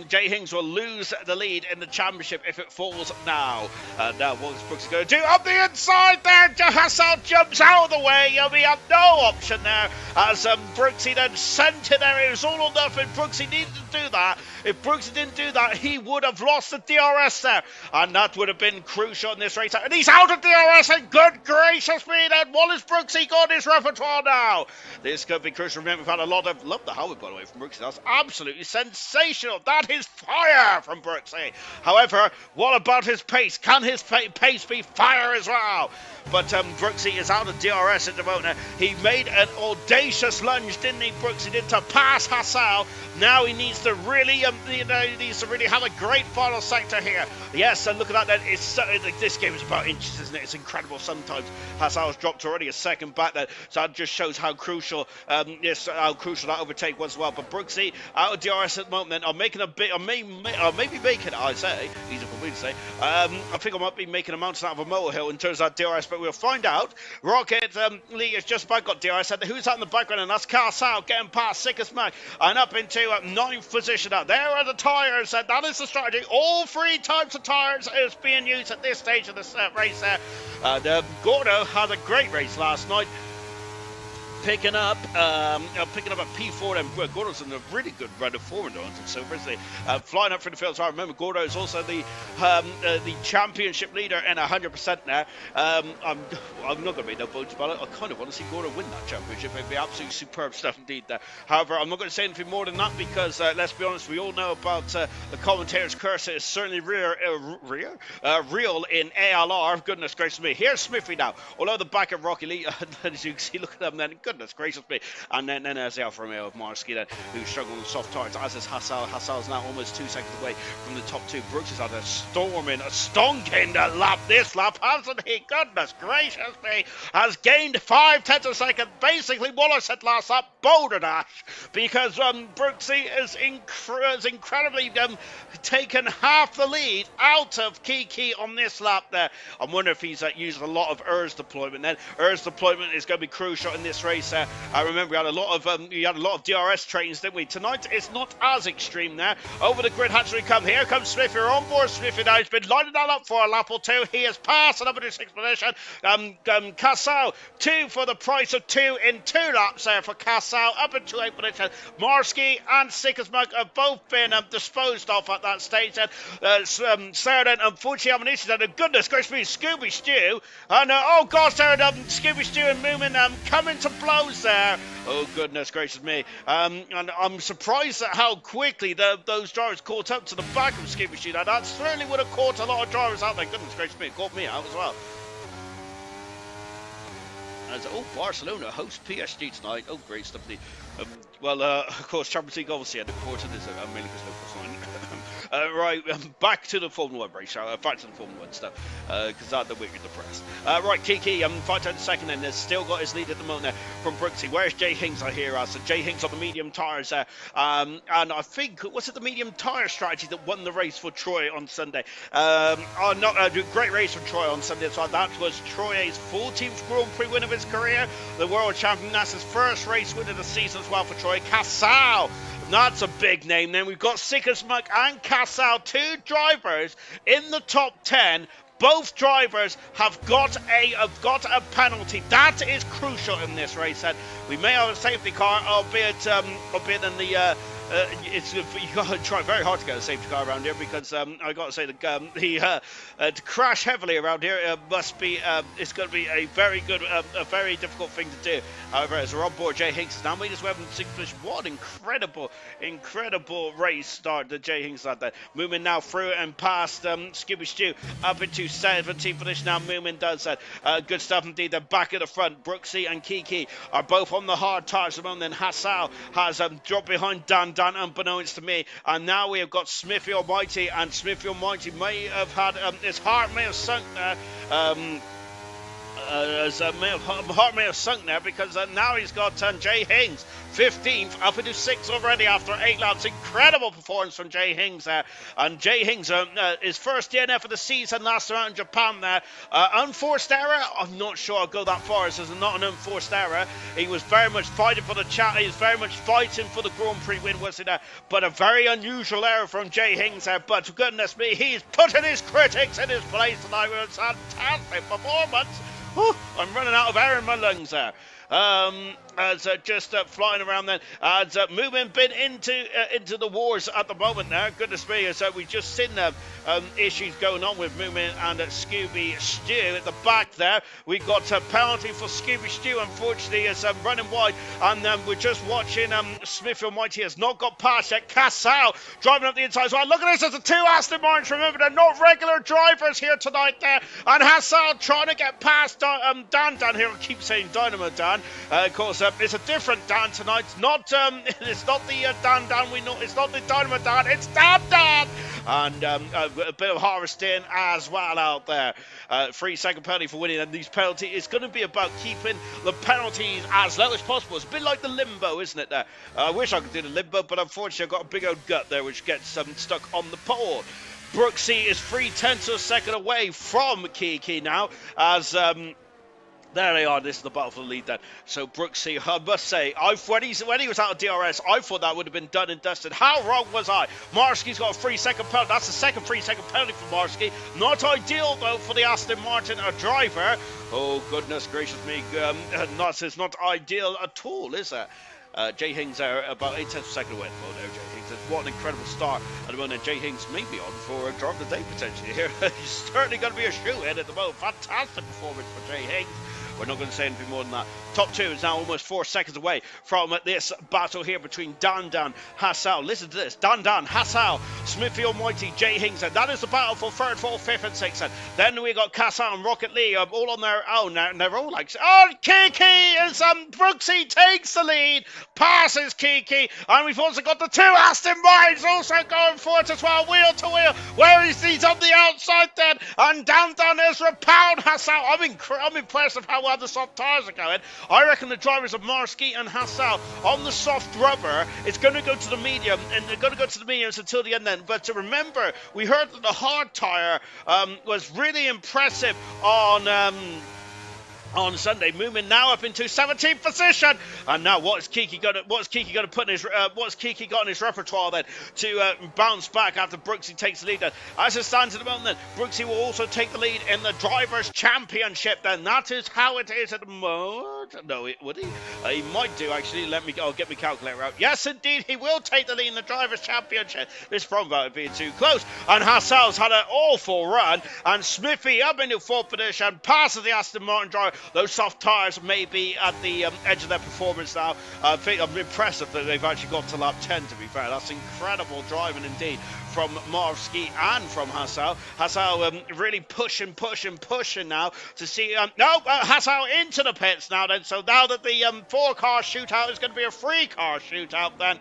Jay Hings will lose the lead in the championship if it falls now. Now, what's Brooks going to do? Up the inside there, Hassel jumps out of the way. We have no option there as Brooksy then sent it there. It was all or nothing. Brooksy needed to do that. If Brooksy didn't do that, he would have lost the DRS there, and that would have been crucial in this race. And he's out of DRS, and good gracious me, then what has Brooksy got in his repertoire now? This could be crucial. Remember, we've had a lot of love the Howard, by the way, from Brooksy. That's absolutely sensational. That is fire from Brooksy. However, what about his pace? Can his pace be fire as well? But Brooksy is out of DRS at the moment. He made an audacious lunge, didn't he, Brooksy did, to pass Hassel. Now he needs to really, have a great final sector here. Yes, and look at that. This game is about inches, isn't it? It's incredible. Sometimes Hassel's dropped already a second back there, so that just shows how crucial, how crucial that overtake was as well. But Brooksy out of DRS at the moment. Then I'm making a bit. I may be making. I say easy for me to say. I think I might be making a mountain out of a molehill in terms of that DRS, but we'll find out. Rocket Lee has just about got DRS. Who's out in the background? And that's Carsal getting past Sickest Mac and up into 9th position. Now there are the tyres, and that is the strategy. All 3 types of tyres is being used at this stage of the race there. Gordo had a great race last night, picking up a P4, and Gordo's in a really good run of form on Silver, isn't he? Flying up through the field. So I remember Gordo is also the championship leader in 100% now. I'm not going to make no bones about it. I kind of want to see Gordo win that championship. It'd be absolutely superb stuff indeed there. However, I'm not going to say anything more than that because let's be honest, we all know about the commentator's curse. It is certainly real in ALR. Goodness gracious me. Here's Smithy now. Although the back of Rocky Lee, as you can see, look at them then. Goodness gracious me. And then there's the Alfa Romeo of Marsky then, who's struggling with soft tires, as is Hassel. Hassel's now almost 2 seconds away from the top 2. Brooks has had a stonking lap this lap, hasn't he? Goodness gracious me. Has gained 5/10 of a second. Basically what I said last lap, Boulder Dash, because Brooksy is incredibly taken half the lead out of Kiki on this lap there. I wonder if he's used a lot of ERS deployment then. ERS deployment is going to be crucial in this race race. I remember we had a lot of DRS trains, didn't we? Tonight it's not as extreme there. Over the grid hatch we come. Here comes Smithy. We're on board Smithy now. He's been lining that up for a lap or two. He has passed and up into 6th position. Cassau, 2 for the price of 2 in 2 laps there for Cassau, up into 8th position. Marsky and Sickersmug have both been disposed of at that stage. Sarah then, unfortunately, and goodness gracious me, Scooby Stew. And oh God, Sarah, Scooby Stew and Moomin coming to blows there. Oh goodness gracious me. And I'm surprised at how quickly those drivers caught up to the back of Scooby Stew. Now that certainly would have caught a lot of drivers out there. Goodness gracious me, it caught me out as well. Barcelona hosts PSG tonight. Oh, great stuff. Of course, Champions League obviously had the quarter. There's mainly because right, back to the Formula 1 race. Back to the Formula 1 stuff, because that the week in the press. Right, Kiki, 5 times a second, and has still got his lead at the moment there from Brooksy. Where's Jay Hings? I hear us. So Jay Hings on the medium tyres there. And I think, was it the medium tyre strategy that won the race for Troy on Sunday? Great race from Troy on Sunday. So that was Troy's 14th Grand Prix win of his career. The world champion. That's his first race win of the season as well for Troy. Cassau. That's a big name. Then we've got Sickersmug and Cassau, 2 drivers in the top 10. Both drivers have got a penalty. That is crucial in this race. And we may have a safety car, albeit in the. You got to try very hard to get a safety car around here, because I got to say to crash heavily around here must be it's going to be a very difficult thing to do. However, as we're on board, Jay Hings now made his way up in 6th position. What an incredible race start that Jay Hings had there. Moving now through and past Scooby Stew up into 17th position. Now Moomin does that. Good stuff indeed. They're back at the front. Brooksy and Kiki are both on the hard tyres at the moment. Then Hassau has dropped behind Dan, unbeknownst to me, and now we have got Smithy Almighty, and Smithy Almighty may have had his heart may have sunk there. Heart may have sunk there, because now he's got Jay Hings 15th up into 6th already after 8 laps. Incredible performance from Jay Hings there. And Jay Hings, his first DNF of the season last round in Japan there. Unforced error? I'm not sure I'll go that far. This is not an unforced error. He was very much fighting for the He was very much fighting for the Grand Prix win, wasn't it? But a very unusual error from Jay Hings there. But goodness me, he's putting his critics in his place tonight with a fantastic performance. Whew, I'm running out of air in my lungs there. Just flying around then. Moving been into the wars at the moment now. Goodness me, we've just seen issues going on with Movement and Scooby Stew at the back there. We've got a penalty for Scooby Stew, unfortunately, is running wide. And we're just watching Smith Almighty has not got past yet. Cassau driving up the inside as well. Look at this, there's the 2 Aston Martins. Remember, they're not regular drivers here tonight there. And Hassau trying to get past Dan here. I keep saying Dynamo Dan. Of course, it's a different Dan tonight. It's not the Dan we know. It's not the Dynamo Dan. It's Dan. And a bit of harvesting as well out there. 3-second penalty for winning, and these penalties is going to be about keeping the penalties as low as possible. It's a bit like the limbo, isn't it? There. I wish I could do the limbo, but unfortunately I've got a big old gut there which gets stuck on the pole. Brooksy is 3/10 of a second away from Kiki now, as there they are. This is the battle for the lead then. So Brooksy, I must say, when he was out of DRS, I thought that would have been done and dusted. How wrong was I? Marsky's got a 3-second penalty. That's the second 3-second penalty for Marsky. Not ideal though for the Aston Martin driver. Oh goodness gracious me, it's not ideal at all, is it? Jay Hings are about 8/10 of a second away at the moment there, Jay Hings. What an incredible start at the moment. Jay Hings may be on for a driver of the day potentially here. He's certainly going to be a shoe-in at the moment. Fantastic performance for Jay Hings. We're not going to say anything more than that. Top 2 is now almost 4 seconds away from this battle here between Dan, Hassau. Listen to this. Dan, Hassau, Smithy Almighty, Jay Hings. And that is the battle for 3rd, 4th, 5th and 6th. Then we got Cassau and Rocket Lee all on their own. And they're all like, oh, Kiki is, Brooksy takes the lead, passes Kiki. And we've also got the 2 Aston Martins also going forward as well, wheel to wheel. Where is these on the outside then? And Dan is Pound Hassau. I'm impressed with how well the soft tyres are going. I reckon the drivers of Marsky and Hassau on the soft rubber, it's going to go to the medium, and they're going to go to the mediums until the end then. But to remember, we heard that the hard tyre was really impressive on on Sunday. Moomin now up into 17th position, and now what's Kiki gonna put in his what's Kiki got in his repertoire then to bounce back after Brooksy takes the lead? Then, as it stands at the moment, then Brooksy will also take the lead in the Drivers' Championship. Then that is how it is at the moment. No, would he? He might do actually. I'll get my calculator out. Yes, indeed, he will take the lead in the Drivers' Championship. This from about being too close, and Hassel's had an awful run, and Smithy up into 4th position, passes the Aston Martin driver. Those soft tyres may be at the edge of their performance now. I think I'm impressed that they've actually got to lap 10, to be fair. That's incredible driving indeed from Marvski and from Hassel. Hassel really pushing now to see... Hassel into the pits now then. So now that the 4-car shootout is going to be a 3-car shootout then.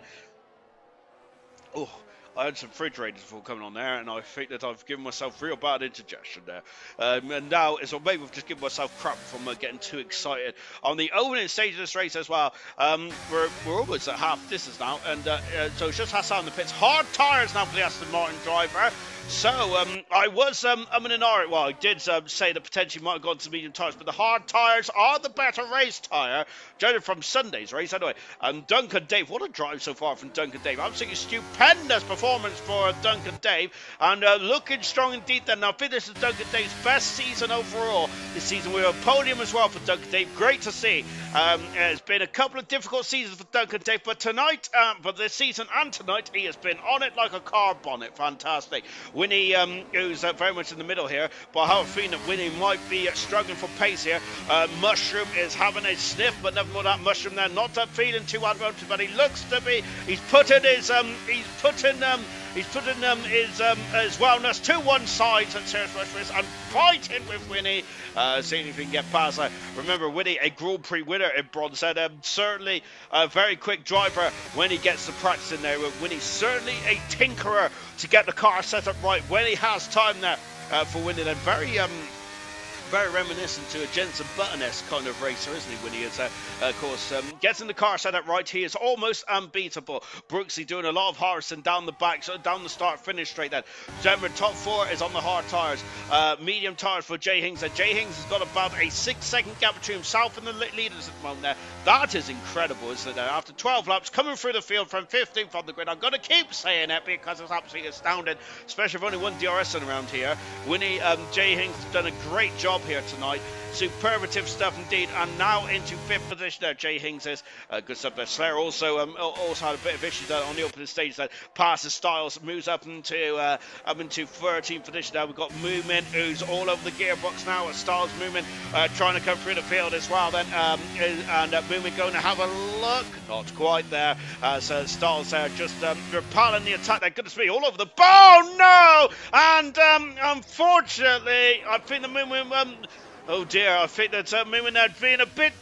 Oh, I had some refrigerators before coming on there, and I think that I've given myself real bad indigestion there. And now, maybe I've just given myself crap from getting too excited. On the opening stage of this race as well, we're almost at half distance now, and so it's just Hassan in the pits. Hard tyres now for the Aston Martin driver. So, I was, I'm in an R. Well, I did say that potentially might have gone to medium tyres, but the hard tyres are the better race tyre, judging from Sunday's race anyway. Duncan Dave, what a drive so far from Duncan Dave. Absolutely stupendous performance for Duncan Dave, and looking strong indeed then. Now, I think this is Duncan Dave's best season overall this season. We have a podium as well for Duncan Dave. Great to see. It's been a couple of difficult seasons for Duncan Dave, but tonight, but this season and tonight, he has been on it like a car bonnet. Fantastic. Winnie, who's very much in the middle here, but I have a feeling that Winnie might be struggling for pace here. Mushroom is having a sniff, but never mind that Mushroom there, not feeling too advantageous, but he looks to be. He's putting his wellness to one side at Serious Rush and fighting with Winnie, seeing if he can get past her. Remember, Winnie, a Grand Prix winner in bronze, said certainly a very quick driver when he gets the practice in there. Winnie's certainly a tinkerer to get the car set up right when he has time there for Winnie. Then very reminiscent to a Jensen Button-esque kind of racer, isn't he, when he is, of course, getting the car set up right. He is almost unbeatable. Brooksy doing a lot of harvesting down the back, so down the start-finish straight then. Remember, top 4 is on the hard tyres. Medium tyres for Jay Hings. Jay Hings has got about a 6-second gap between himself and the leaders at the moment there. That is incredible, isn't it? After 12 laps, coming through the field from 15th on the grid. I'm going to keep saying it because it's absolutely astounding, especially if only one DRS in around here. Winnie, Jay Hings has done a great job here tonight. Superlative stuff indeed, and now into 5th position there. Jay Hings is good stuff there. Slayer also had a bit of issues on the opening stage. That passes Styles, moves up into 13th position now. We've got Moomin, who's all over the gearbox now. Styles, Moomin trying to come through the field as well. Then and Moomin going to have a look, not quite there. So Styles there just repelling the attack there. Goodness me, all over the ball. No, and unfortunately, I think the Moomin. Oh dear, I think that Moomin there being a bit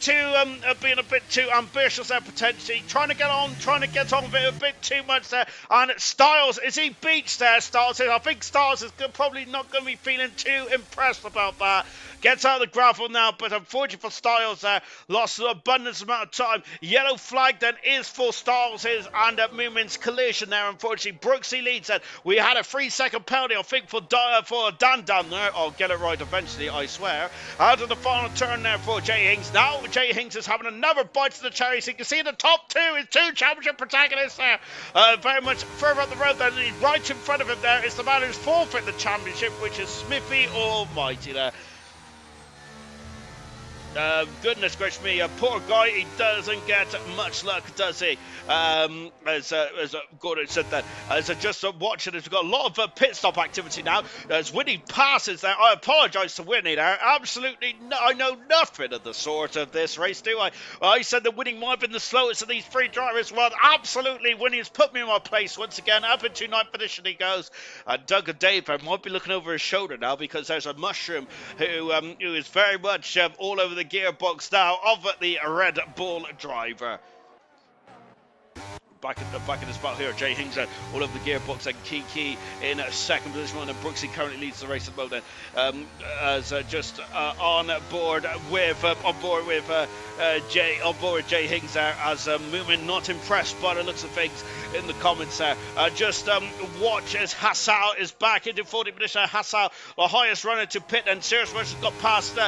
too ambitious there potentially, trying to get on a bit too much there. And Styles, is he beached there? Styles, I think Styles is probably not going to be feeling too impressed about that. Gets out of the gravel now, but unfortunately for Styles there, lost an abundance amount of time. Yellow flag then is for Styles' and Moomin's collision there. Unfortunately, Brooksy leads that. We had a 3-second penalty, I think, for Dan there. I'll get it right eventually, I swear. Out of the final turn there for Jay Hings. Now Jay Hings is having another bite to the cherry. So you can see the top 2 is 2 championship protagonists there. Very much further up the road there. Right in front of him there is the man who's forfeit the championship, which is Smithy Almighty there. Goodness gracious me, poor guy, he doesn't get much luck, does he? As Gordon said that, as just watching as we've got a lot of pit stop activity now, as Winnie passes there. I apologise to Winnie there, absolutely I know nothing of the sort of this race, do I? I said that Winnie might have been the slowest of these 3 drivers. Well, absolutely, Winnie has put me in my place once again. Up into 9th position he goes, and Duncan Dave might be looking over his shoulder now, because there's a Mushroom who is very much all over the gearbox now of the Red Bull driver. back in this battle here. Jay Hings all over the gearbox, and Kiki in second position, and Brooksy currently leads the race at the moment. As just on board with Jay Hings there, as Moomin not impressed by the looks of things in the comments there. Just watch as Hassau is back into 40th position. Hassau, the highest runner to pit, and Serious Rush has got past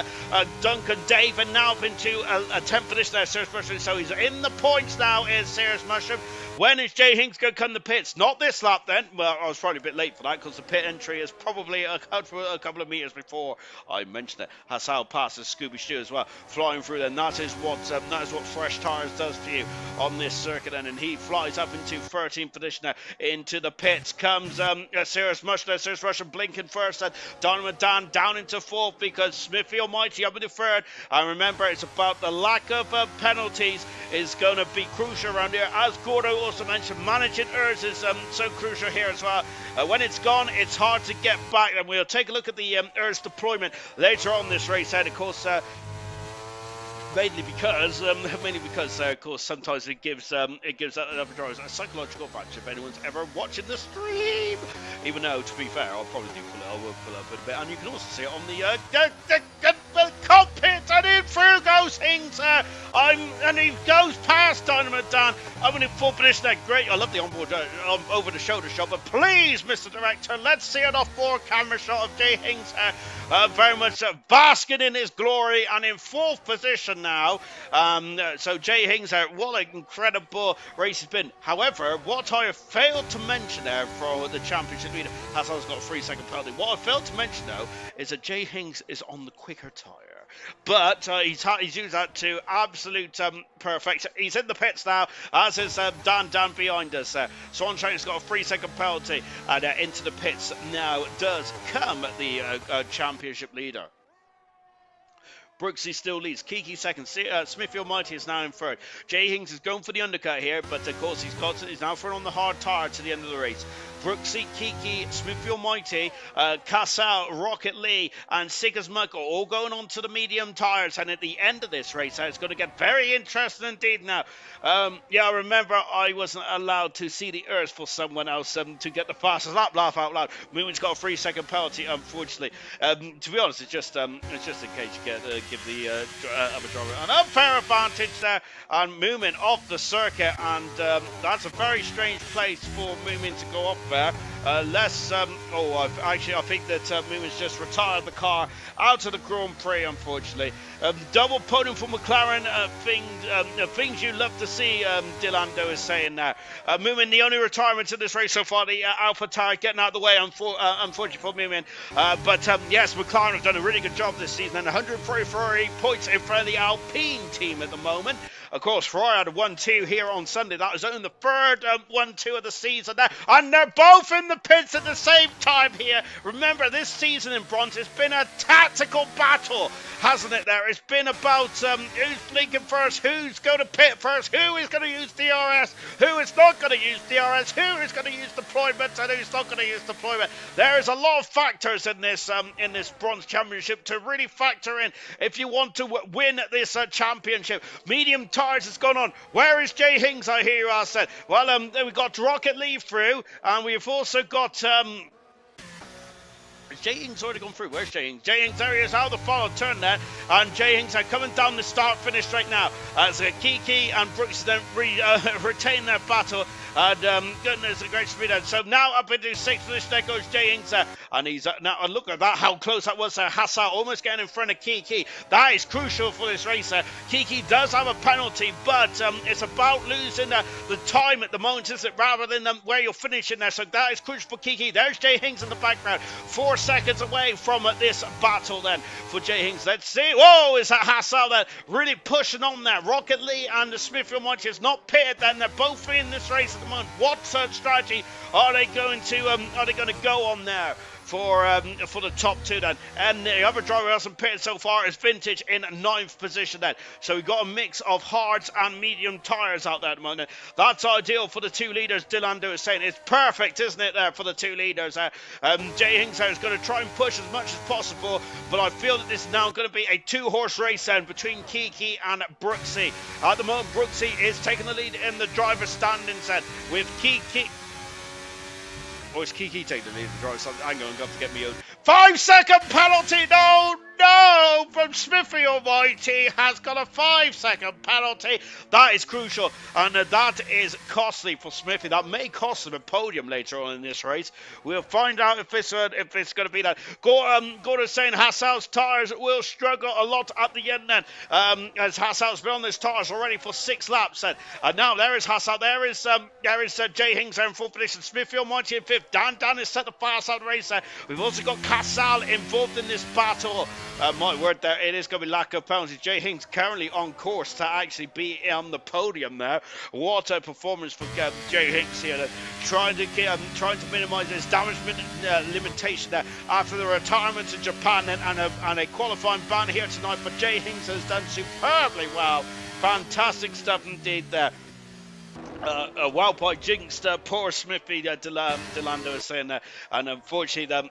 Duncan Dave, and now up into a 10th position there, Serious Mushroom. So he's in the points now, is Serious Mushroom. When is Jay Hings going to come to pits? Not this lap then. Well, I was probably a bit late for that, because the pit entry is probably a couple of meters before I mentioned it. Hassau passes Scooby Stew as well, flying through then. That is what fresh tyres does for you on this circuit then, and he flies up into 13th position now. Into the pits comes Serious Mushroom. Serious Mushroom blinking first, and Dynamite Dan down into 4th, because Smithy Almighty up into 3rd. And remember, it's about the lack of penalties is going to be crucial around here. As Gordo also mentioned, managing ERS is so crucial here as well. When it's gone, it's hard to get back, and we'll take a look at the ERS deployment later on this race. And of course, mainly because, of course, sometimes it gives other drivers a psychological factor. If anyone's ever watching the stream, even though, to be fair, I'll probably I will pull up a bit, and you can also see it on the cockpit, and in through goes Hings, and he goes past Dynamite Dan. I'm in 4th position there. Great, I love the onboard over the shoulder shot, but please, Mr. Director, let's see an off-board camera shot of Jay Hings, very much basking in his glory, and in 4th position now. So Jay Hings, what an incredible race it's been. However, what I have failed to mention there for the championship leader, Hassan's got a 3-second penalty. What I failed to mention though is that Jay Hings is on the quicker tyre. But he's used that to absolute perfect. He's in the pits now, as is Dan behind us. Swantrain's got a 3-second penalty, and into the pits now does come the championship leader. Brooksy still leads. Kiki second. Smithy Almighty is now in 3rd. Jay Hings is going for the undercut here, but of course he's now throwing on the hard tyre to the end of the race. Brooksy, Kiki, Smithy Almighty, Cassell, Rocket Lee, and Siggers Michael all going on to the medium tyres. And at the end of this race, it's going to get very interesting indeed now. Yeah, remember, I wasn't allowed to see the ERS for someone else to get the fastest lap. Laugh out loud. Moomin's got a 3-second penalty, unfortunately. To be honest, it's just in case you give the other driver an unfair advantage there. And Moomin off the circuit, and that's a very strange place for Moomin to go off there. I think that Moomin's just retired the car out of the Grand Prix, unfortunately. Double podium for McLaren, things you love to see, Dilando is saying now. Moomin, the only retirement in this race so far, the Alpha tyre getting out of the way, unfortunately for Moomin. But yes, McLaren have done a really good job this season, and 143 points in front of the Alpine team at the moment. Of course, Ferrari had a 1-2 here on Sunday. That was only the 3rd 1-2 of the season there. And they're both in the pits at the same time here. Remember, this season in bronze, it's been a tactical battle, hasn't it there? It's been about who's blinking first, who's going to pit first, who is going to use DRS, who is not going to use DRS, who is going to use deployment, and who's not going to use deployment. There is a lot of factors in this bronze championship to really factor in if you want to win this championship. Medium tyres has gone on. Where is Jay Hings, I hear you ask that. Well, we've got Rocket Lee through, and we've also got Jay Hings already gone through. Where's Jay Hings? Jay Hings, there he is, out of the final turn there. And Jay Hings are coming down the start-finish right now. As Kiki and Brooks then retain their battle. And goodness, a great speed. So now up into 6th position, there goes Jay Hings. And he's now, and look at that, how close that was. Hassan almost getting in front of Kiki. That is crucial for this race. Kiki does have a penalty, but it's about losing the time at the moment, isn't it? Rather than where you're finishing there. So that is crucial for Kiki. There's Jay Hings in the background. 4 seconds away from this battle then for Jay Hings. Let's see. Whoa, is that Hassan there really pushing on there? Rocket Lee and the Smithfield Munch is not pitted then. They're both in this race at the moment. What strategy are they going to go on there? for the top two then. And the other driver who hasn't pitted so far is Vintage in 9th position then. So we've got a mix of hards and medium tyres out there at the moment. That's ideal for the 2 leaders. Dilando is saying it's perfect, isn't it, there for the 2 leaders. Jay Hinks is going to try and push as much as possible, but I feel that this is now going to be a 2-horse race then between Kiki and Brooksy. At the moment, Brooksy is taking the lead in the driver's standings then, with Kiki. Or is Kiki taking the lead in the driver's standings? Hang on, I'm going to get me own 5-second penalty. No, from Smithy Almighty has got a 5-second penalty. That is crucial, and that is costly for Smithy. That may cost him a podium later on in this race. We'll find out if it's going to be that. Gordon saying Hassel's tyres will struggle a lot at the end then, as Hassel's been on this tyres already for 6 laps then. And now there is Hassel, there is Jay Hinks in 4th position, Smithy Almighty in 5th, Dan is set the fast out race there. We've also got Hassel involved in this battle. My word, there it is going to be lack of penalties. Jay Hinks currently on course to actually be on the podium there. What a performance for Jay Hinks here, trying to minimise his damage limitation there after the retirement to Japan and a qualifying ban here tonight. But Jay Hinks has done superbly well. Fantastic stuff indeed there. Wow, by jinxed poor Smithy, Delando is saying there, and unfortunately the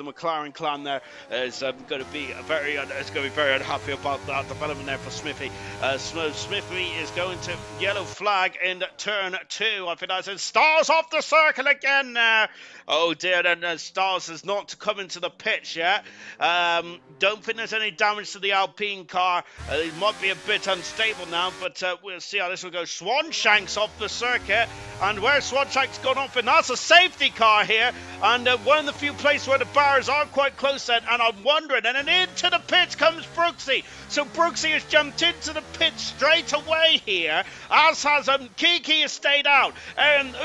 McLaren clan there is going to be very unhappy about that development there for Smithy. Smithy is going to yellow flag in turn 2. I think that's it. Stars off the circle again now. Oh dear, and Stars has not come into the pitch yet. Don't think there's any damage to the Alpine car. It might be a bit unstable now, but we'll see how this will go. Swanshanks off the circuit, and where Swanshank's gone off, and that's a safety car here, and one of the few places where the bars are quite close then, and I'm wondering, and then into the pits comes Brooksy. So Brooksy has jumped into the pit straight away here, as has Kiki has stayed out, and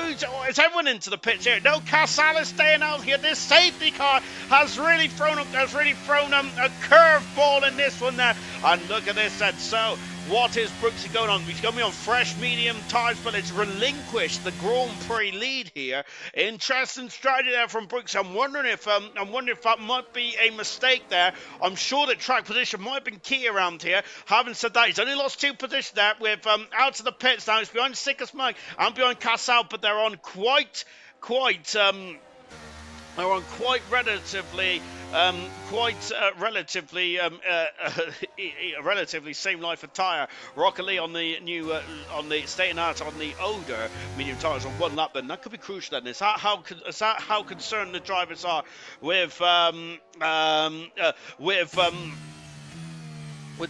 is everyone into the pits here? No, Casal is staying out here. This safety car has really thrown a curveball in this one there, and look at this then. So what is Brooksy going on? He's going to be on fresh medium tyres, but it's relinquished the Grand Prix lead here. Interesting strategy there from Brooksy. I'm wondering if that might be a mistake there. I'm sure that track position might have been key around here. Having said that, he's only lost 2 positions there with out of the pits now. He's behind Sickus Mike and behind Casal, but they're on quite relatively same life of tyre. Rocket Lee on the new staying out on the older medium tyres on 1 lap. Then that could be crucial. Then is that how concerned the drivers are with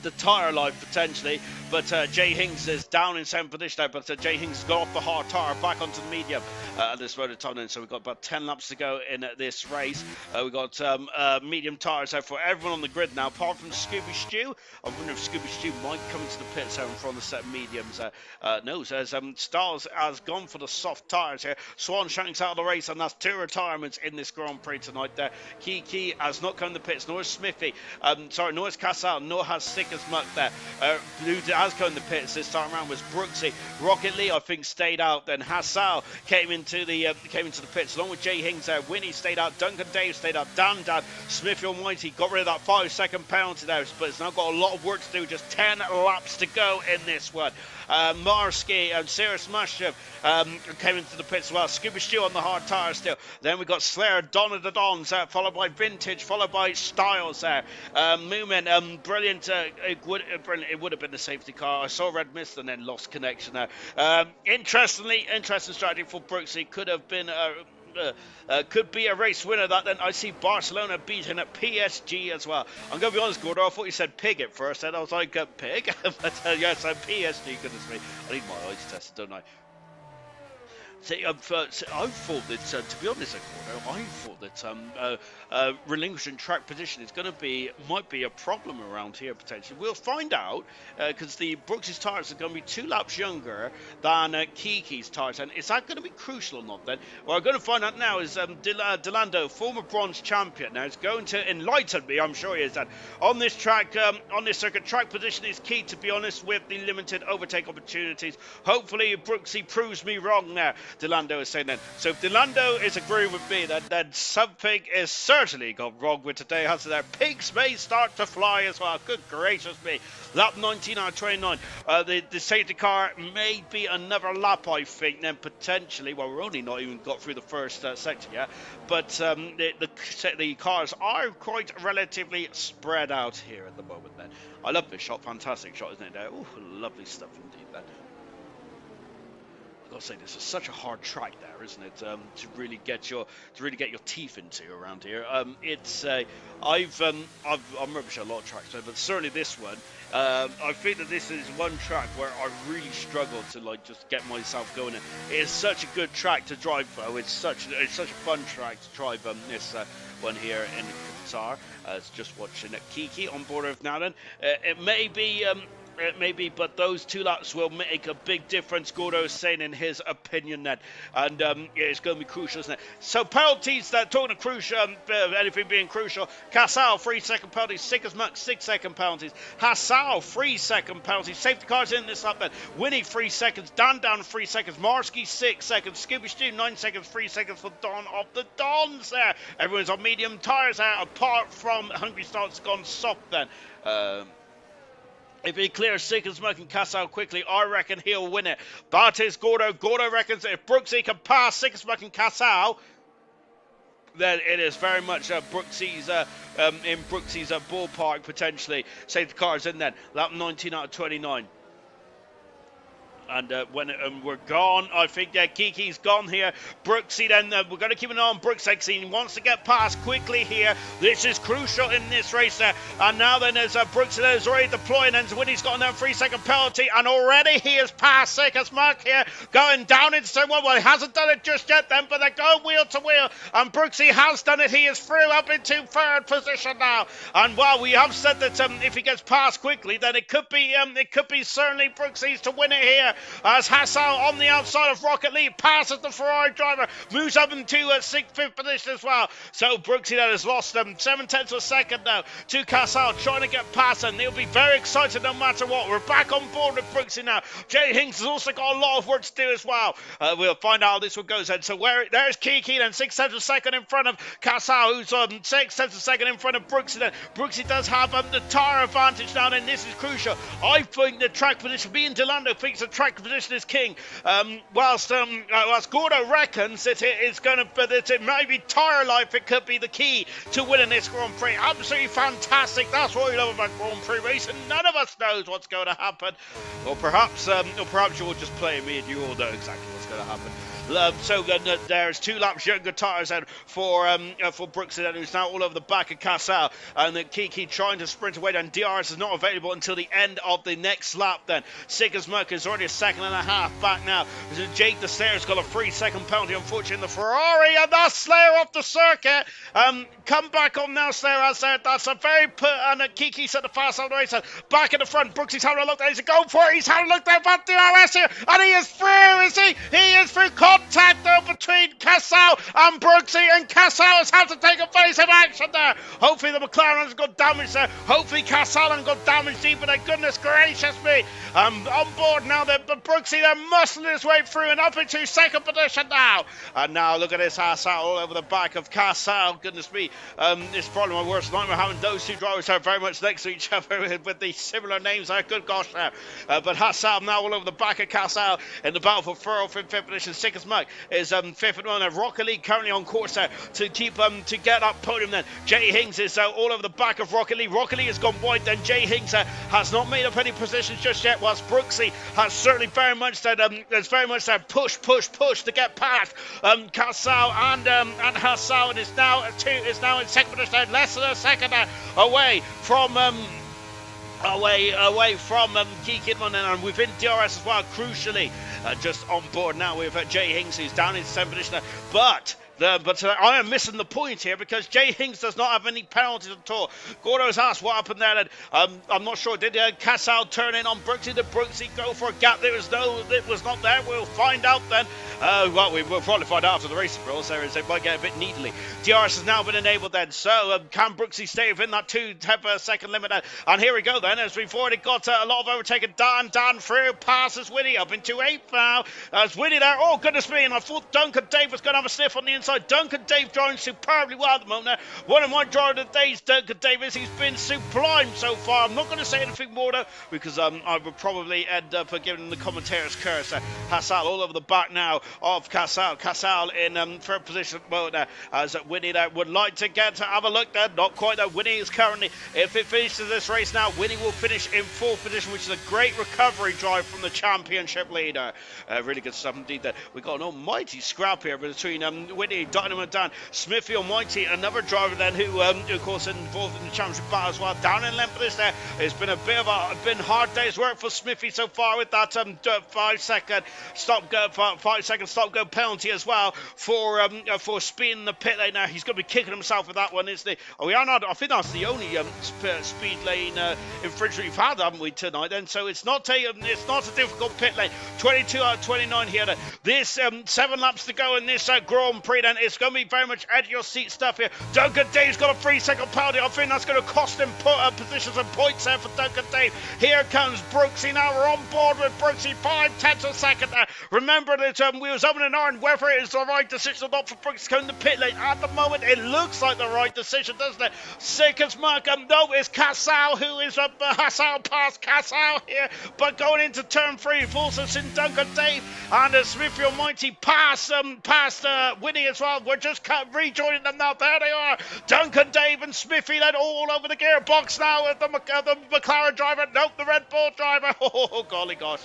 the tyre life potentially, but Jay Hinks is down in 7th position now, but Jay Hinks has got off the hard tyre back onto the medium at this road of time. So we've got about 10 laps to go in this race. We've got medium tyres out for everyone on the grid now, apart from Scooby Stew. I wonder if Scooby Stew might come into the pits in front of the set of mediums. No, says Stars has gone for the soft tyres here. Swanshank's out of the race, and that's 2 retirements in this Grand Prix tonight there. Kiki has not come in the pits, nor is Smithy. Nor is Casal, nor has Sickus Muck there. Who has come in the pits this time around was Brooksy. Rocket Lee, I think, stayed out. Then Hassel came into the pits along with Jay Hinks there. Winnie stayed out. Duncan Dave stayed out. Dan Smith Almighty got rid of that 5-second penalty there, but it's now got a lot of work to do. Just 10 laps to go in this one. Marsky and Sirius Mushroom came into the pits as well. Scooby Stew on the hard tyre still. Then we got Slayer, Donna the Dons, followed by Vintage, followed by Styles there. Moomin, brilliant. It would have been the safety car. I saw Red Mist and then lost connection there. Interesting strategy for Brooksy. Could be a race winner. That then I see Barcelona beating at PSG as well. I'm going to be honest, Gordon, I thought you said pig at first, and I was like, pig? But yes, PSG, goodness me. I need my eyes tested, don't I? See, I thought that, to be honest, Gordo, I thought that relinquishing track position might be a problem around here potentially. We'll find out because the Brooksy's tyres are going to be 2 laps younger than Kiki's tyres, and is that going to be crucial or not? Then, well, I'm going to find out now. Is Delando, former bronze champion, now is going to enlighten me. I'm sure he is. That on this track, on this circuit, track position is key. To be honest, with the limited overtake opportunities, hopefully Brooksy proves me wrong there. Delando is saying then. So if Delando is agreeing with me, then something is certainly gone wrong with today, hasn't there? Pigs may start to fly as well. Good gracious me. Lap 19 out of 29. The safety car may be another lap, I think, then potentially. Well, we're only not even got through the first section yet. But the cars are quite relatively spread out here at the moment then. I love this shot. Fantastic shot, isn't it? Oh, lovely stuff indeed then. I've got to say, this is such a hard track there, isn't it? To really get your teeth into around here. I'm rubbish at a lot of tracks, but certainly this one. I think that this is one track where I really struggle to just get myself going. It is such a good track to drive though. It's such a fun track to drive. This one here in Qatar. It's just watching Kiki on board of now. Then it may be, but those 2 laps will make a big difference, Gordo is saying in his opinion then. And yeah, it's going to be crucial, isn't it? So penalties, talking of crucial, anything being crucial. Casal, 3-second penalties. Sigismund, 6-second penalties. Hassal, 3-second penalties. Safety cars in this lap then. Winnie, 3 seconds. Dan down, 3 seconds. Marsky, 6 seconds. Scooby Stew, 9 seconds. 3 seconds for Don of the Dons there. Everyone's on medium tyres there, apart from Hungry Start's gone soft then. If he clears Sigismund and Casal quickly, I reckon he'll win it. That is Gordo. Gordo reckons that if Brooksy can pass Sigismund and Casal, then it is very much Brooksy's in Brooksy's ballpark potentially. Safety cars in then. Lap 19 out of 29. And when we're gone, I think Kiki's gone here. Brooksy then, we're going to keep an eye on Brooksy. He wants to get past quickly here. This is crucial in this race there. And now then there's Brooksy that is already deploying, and Winnie's got another 3-second penalty, and already he has passed Sigismund here, going down into someone. Well, he hasn't done it just yet then, but they're going wheel to wheel, and Brooksy has done it. He is through up into 3rd position now. And while we have said that if he gets past quickly, then it could be certainly Brooksy's to win it here. As Hassan on the outside of Rocket League passes the Ferrari driver, moves up into 5th position as well. So Brooksy then has lost 7/10 of a second now to Casal, trying to get past, and they'll be very excited no matter what. We're back on board with Brooksy now. Jay Hinks has also got a lot of work to do as well. We'll find out how this one goes then. So there's Kiki then, 6/10 of a second in front of Casal, who's 6/10 of a second in front of Brooksy then. Brooksy does have the tyre advantage now, and this is crucial. I think the track position, being Delando thinks the track position is king, whilst Gordo reckons that it may be tyre life. It could be the key to winning this Grand Prix. Absolutely fantastic. That's what we love about Grand Prix racing. None of us knows what's going to happen, or perhaps you're just playing me and you all know exactly what's going to happen. So there's 2 laps younger tyres then for Brooksy then, who's now all over the back of Casal, and Kiki trying to sprint away, and DRS is not available until the end of the next lap then. Sigismund is already 1.5 seconds back now. Jake the Slayer's got a 3-second penalty, unfortunately, in the Ferrari, and that's Slayer off the circuit. Come back on now, Slayer. That's a very and Kiki's at the fast side of the race. Back in the front, Brooksy's having a look there. He's going for it. He's having a look there about DRS here, and he is through, is he? He is through. Contact though between Casal and Brooksy, and Casal has had to take evasive action there. Hopefully the McLaren hasn't got damage there. Hopefully Casal hasn't got damage either. Goodness gracious me. On board now, but Brooksy they're muscling his way through and up into 2nd position now. And now look at this Hassel all over the back of Casal. Goodness me. It's probably my worst nightmare having those 2 drivers are very much next to each other with these similar names there. Good gosh there. But Hassel now all over the back of Casal in the battle for 5th position. Sigismund is 5th and 1. Rocket League currently on course there to keep to get up podium then. Jay Hinks is all over the back of Rocket League. Rocket League has gone wide then. Jay Hinks has not made up any positions just yet, whilst Brooksy has certainly very much said push to get past Casal and Hassel, and is now in 2nd position, less than a second away from Key Kidman, and within DRS as well, crucially. Just on board now with Jay Hinks, who's down in 7th position. But But I am missing the point here because Jay Hings does not have any penalties at all. Gordo's asked what happened there. And, I'm not sure. Did Casal turn in on Brooksy? Did Brooksy go for a gap? It was not there. We'll find out then. Well, we will probably find out after the race, bro. So it might get a bit needly. DRS has now been enabled then. So can Brooksy stay within that 2-second limit? And here we go then, as we've already got a lot of overtaken. Dan through, passes Winnie up into 8th now. As Winnie there, oh goodness me, and I thought Duncan Dave was going to have a sniff on the inside. Duncan Dave driving superbly well at the moment. One of my driver of the days, Duncan Davis, he's been sublime so far. I'm not going to say anything more though, because I would probably end up giving the commentator's curse. Hassal all over the back now of Casal. Casal in third position at the moment, as Winnie there would like to get to have a look there. Not quite though. Winnie is currently, if it finishes this race now, Winnie will finish in 4th position, which is a great recovery drive from the championship leader. Really good stuff indeed there. We've got an almighty scrap here between Winnie, Dynamo Dan, Smithy Almighty, another driver then who of course involved in the championship battle as well. Down in length for this there. It's been a bit of a hard day's work for Smithy so far with that 5-second stop go penalty as well for speeding the pit lane. Now he's going to be kicking himself with that one, isn't he? Oh, we are not. I think that's the only speed lane infringement we've had, haven't we, tonight? Then so it's not a difficult pit lane. 22 out of 29 here. This 7 laps to go in this Grand Prix. Then it's going to be very much edge of your seat stuff here. Duncan Dave's got a 3-second penalty. I think that's going to cost him positions and points there for Duncan Dave. Here comes Brooksy now. We're on board with Brooksy. 5/10 of a second there. Remember that we was having an iron whether it is the right decision or not for Brooksy coming to pit lane. At the moment, it looks like the right decision, doesn't it? Sickers mark. No, it's Casal who is up. Hassal past Casal here, but going into turn 3, we've also seen Duncan Dave and Smithy Almighty past Winnie as well. We're just rejoining them now. There they are. Duncan Dave and Smithy then all over the gearbox now at the McLaren driver. Nope, the Red Bull driver. Oh, golly gosh.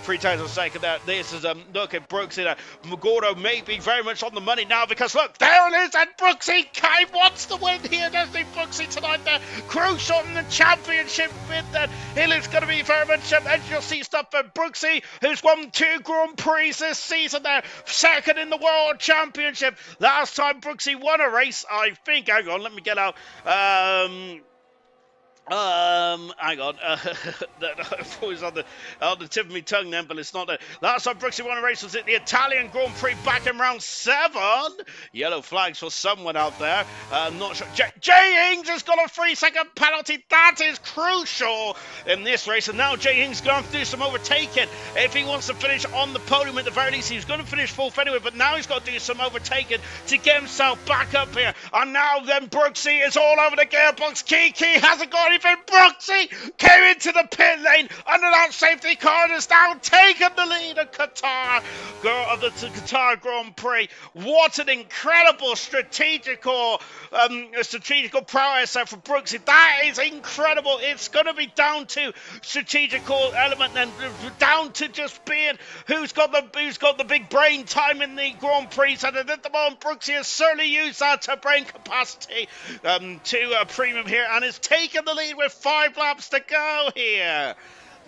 3 times a second there. This is look at Brooksy there. Gordo may be very much on the money now because look, there it is, and Brooksy wants to win here, doesn't he? Brooksy tonight there. Crucial in the championship bid then. It is going to be very much you'll see stuff for Brooksy, who's won 2 Grand Prix this season there. 2nd in the World Championship. Last time Brooksy won a race, I think, hang on, let me get out. Hang on. It was on the tip of my tongue then, but it's not there. Last time Brooksy won a race was at the Italian Grand Prix back in round 7. Yellow flags for someone out there. I'm not sure. Jay Hings has got a 3-second penalty. That is crucial in this race. And now Jay Hings is going to have to do some overtaking. If he wants to finish on the podium at the very least, he's going to finish 4th anyway, but now he's got to do some overtaking to get himself back up here. And now then Brooksy is all over the gearbox. Kiki hasn't got anything. Brooksy came into the pit lane under that safety car and has now taken the lead of Qatar Grand Prix. What an incredible strategical prowess for Brooksy. That is incredible. It's going to be down to strategical element and down to just being who's got the big brain time in the Grand Prix. And at the moment, Brooksy has certainly used that brain capacity to a premium here and has taken the lead with 5 laps to go here.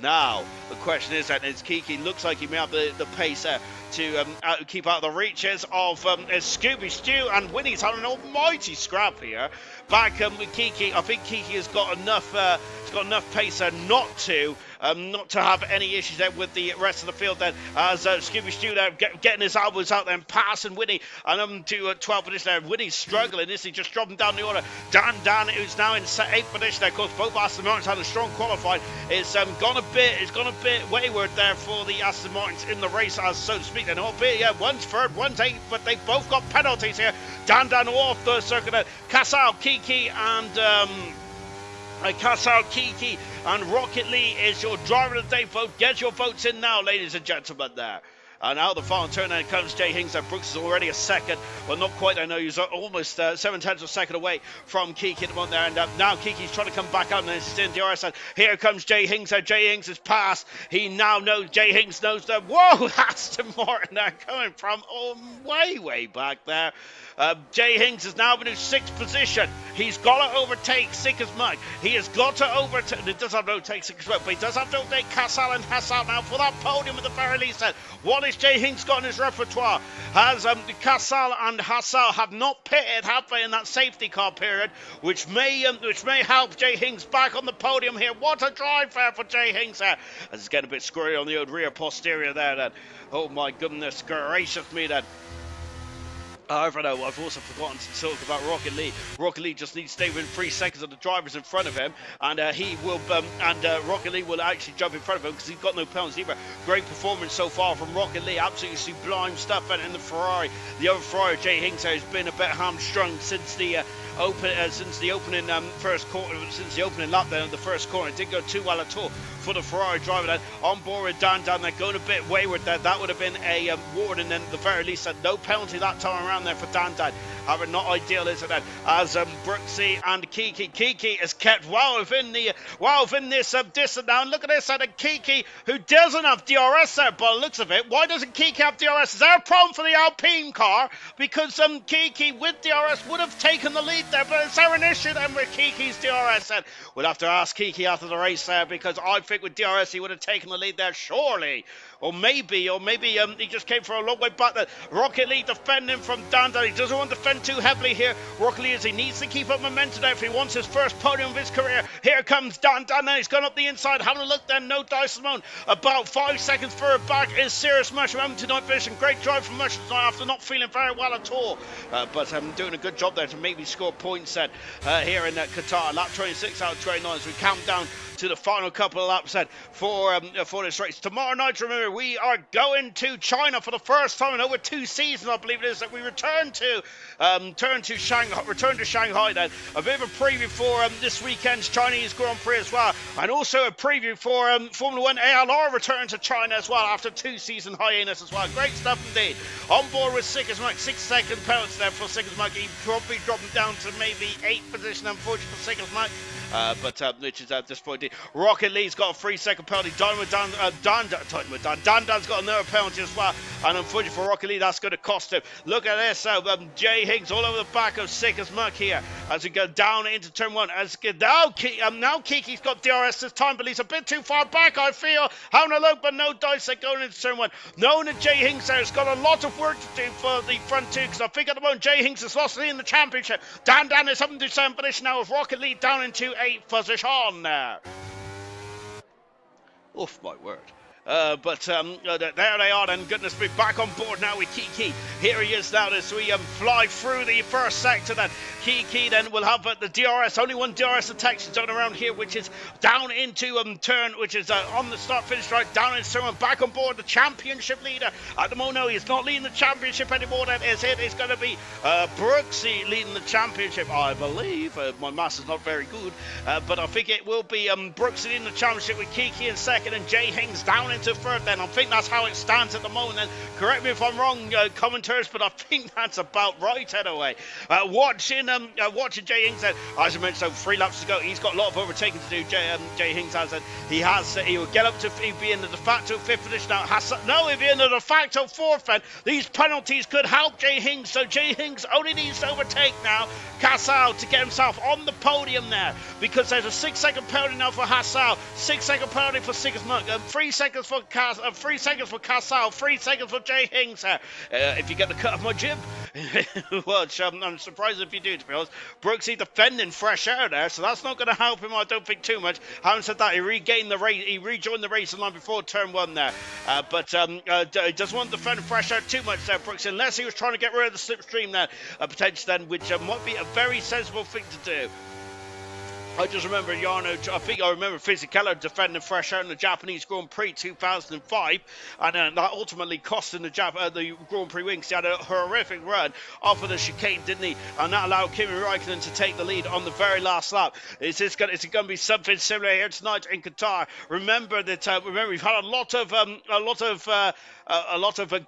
Now, the question is that as Kiki looks like he may have the pace to keep out of the reaches of Scooby Stew, and Winnie's having an almighty scrap here. Back with Kiki, I think Kiki has got enough pace not to have any issues there with the rest of the field then, as Scooby Stew there getting his elbows out there and passing Winnie and to 12th position there. Winnie's struggling, isn't he? Just dropping down the order. Dan who's now in 8th position there. Of course, both Aston Martins had a strong qualifying. It's gone a bit wayward there for the Aston Martins in the race, as so to speak. And albeit, yeah, one's 3rd, one's 8th, but they both got penalties here. Dan off the circuit. Casal, Kiki and Rocket Lee is your driver of the day vote. Get your votes in now, ladies and gentlemen, there. And out the final turn, then comes Jay Hings. And Brooks is already a second. Well, not quite. I know he's almost 7/10 of a second away from Kiki at the moment there. And now Kiki's trying to come back out. And he's in the RS. Here comes Jay Hings. Jay Hings is passed. He now knows. Jay Hings knows that. Whoa, Aston Martin there coming from way back there. Jay Hings is now in his 6th position. He's got to overtake Sick as Mug. He has got to overtake, he does have to overtake Sick as Mug, but he does have to overtake Casal and Hassal now for that podium at the very least. What has Jay Hings got in his repertoire? Has Casal and Hassal have not pitted, have they, in that safety car period, which may help Jay Hings back on the podium here. What a drive there for Jay Hings there. As it's getting a bit squirrely on the old rear posterior there then. Oh my goodness gracious me then. However, though, I've also forgotten to talk about Rocket Lee. Rocket Lee just needs to stay within 3 seconds of the drivers in front of him, and Rocket Lee will actually jump in front of him because he's got no penalties either. Great performance so far from Rocket Lee. Absolutely sublime stuff in the Ferrari. The other Ferrari, Jay Hings, has been a bit hamstrung since the opening lap there in the first corner. It didn't go too well at all for the Ferrari driver then. On board with Dan, they're going a bit wayward there. That would have been a warning then, at the very least. No penalty that time around there for Dan. However, not ideal, is it then? As Brooksy and Kiki is kept well within this distance now. And look at this, and Kiki, who doesn't have DRS there, by the looks of it. Why doesn't Kiki have DRS? Is there a problem for the Alpine car? Because Kiki with DRS would have taken the lead there, but is there an issue then with Kiki's DRS? And we'll have to ask Kiki after the race there, because I think with DRS he would have taken the lead there, surely. Or maybe he just came from a long way back there. Rocket Lee defending from Dan. He doesn't want to defend too heavily here. Rocket Lee, as he needs to keep up momentum there if he wants his first podium of his career. Here comes Dan. He's gone up the inside. Having a look then, no dice alone. About 5 seconds further back is Sirius Mushroom tonight vision. Great drive from Mushroom tonight after not feeling very well at all. But doing a good job there to maybe score points then here in Qatar. Lap 26 out of 29 as we count down to the final couple of laps for this race. Tomorrow night, remember, we are going to China for the first time in over 2 seasons, I believe it is, that we return to Shanghai then. A bit of a preview for this weekend's Chinese Grand Prix as well, and also a preview for Formula 1 ALR return to China as well after 2-season hiatus as well. Great stuff indeed. On board with Sick as Mike, 6-second penalty there for Sick as Mike. He probably dropping down to maybe 8th position, unfortunately, for Sick as Mike. Which is disappointing. Rocket Lee's got a 3-second penalty. Dan's got another penalty as well, and unfortunately for Rocket Lee, that's going to cost him. Look at this, Jay Higgs all over the back of Sick as Muck here as we go down into turn 1. Now Kiki's got DRS this time, but he's a bit too far back, I feel. Having a look, but no dice going into turn 1. Knowing that Jay Higgs there has got a lot of work to do for the front 2, because I think at the moment Jay Higgs has lost in the championship. Dan is up into 7th position now with Rocket Lee down into 8th position there. Oof, my word. There they are then. Goodness me, back on board now with Kiki. Here he is now as we fly through the first sector then. Kiki then will have the DRS, only one DRS detection zone around here, which is down into turn, which is on the start finish right down into turn 1. Back on board the championship leader. At the moment, no, he's not leading the championship anymore. That is it. It's going to be Brooksy leading the championship, I believe. My maths is not very good, but I think it will be Brooksy leading the championship with Kiki in second and Jay Hings down into third then. I think that's how it stands at the moment then. Correct me if I'm wrong, commenters, but I think that's about right anyway. Watching Jay Hings then, as I mentioned, 3 laps to go. He's got a lot of overtaking to do. Jay Hings has, and he will get up to, he'll be in the de facto 5th position now. He'll be in the de facto 4th then. These penalties could help Jay Hings, so Jay Hings only needs to overtake now Casal to get himself on the podium there, because there's a 6-second penalty now for Hassal, 6-second penalty for Sigismund, 3 seconds for 3 seconds for Casal, 3 seconds for Jay Hings. If you get the cut of my jib, well, I'm surprised if you do, to be honest. Brooksy defending fresh air there, so that's not going to help him, I don't think, too much. Having said that, he rejoined the racing line before turn 1 there, but he doesn't want to defend fresh air too much there, Brooksy, unless he was trying to get rid of the slipstream there, potentially then, which might be a very sensible thing to do. I just remember I remember Fisichella defending fresh air in the Japanese Grand Prix 2005, and that ultimately cost him the Grand Prix wings. He had a horrific run off of the chicane, didn't he? And that allowed Kimi Raikkonen to take the lead on the very last lap. Is it going to be something similar here tonight in Qatar? Remember that we've had a lot of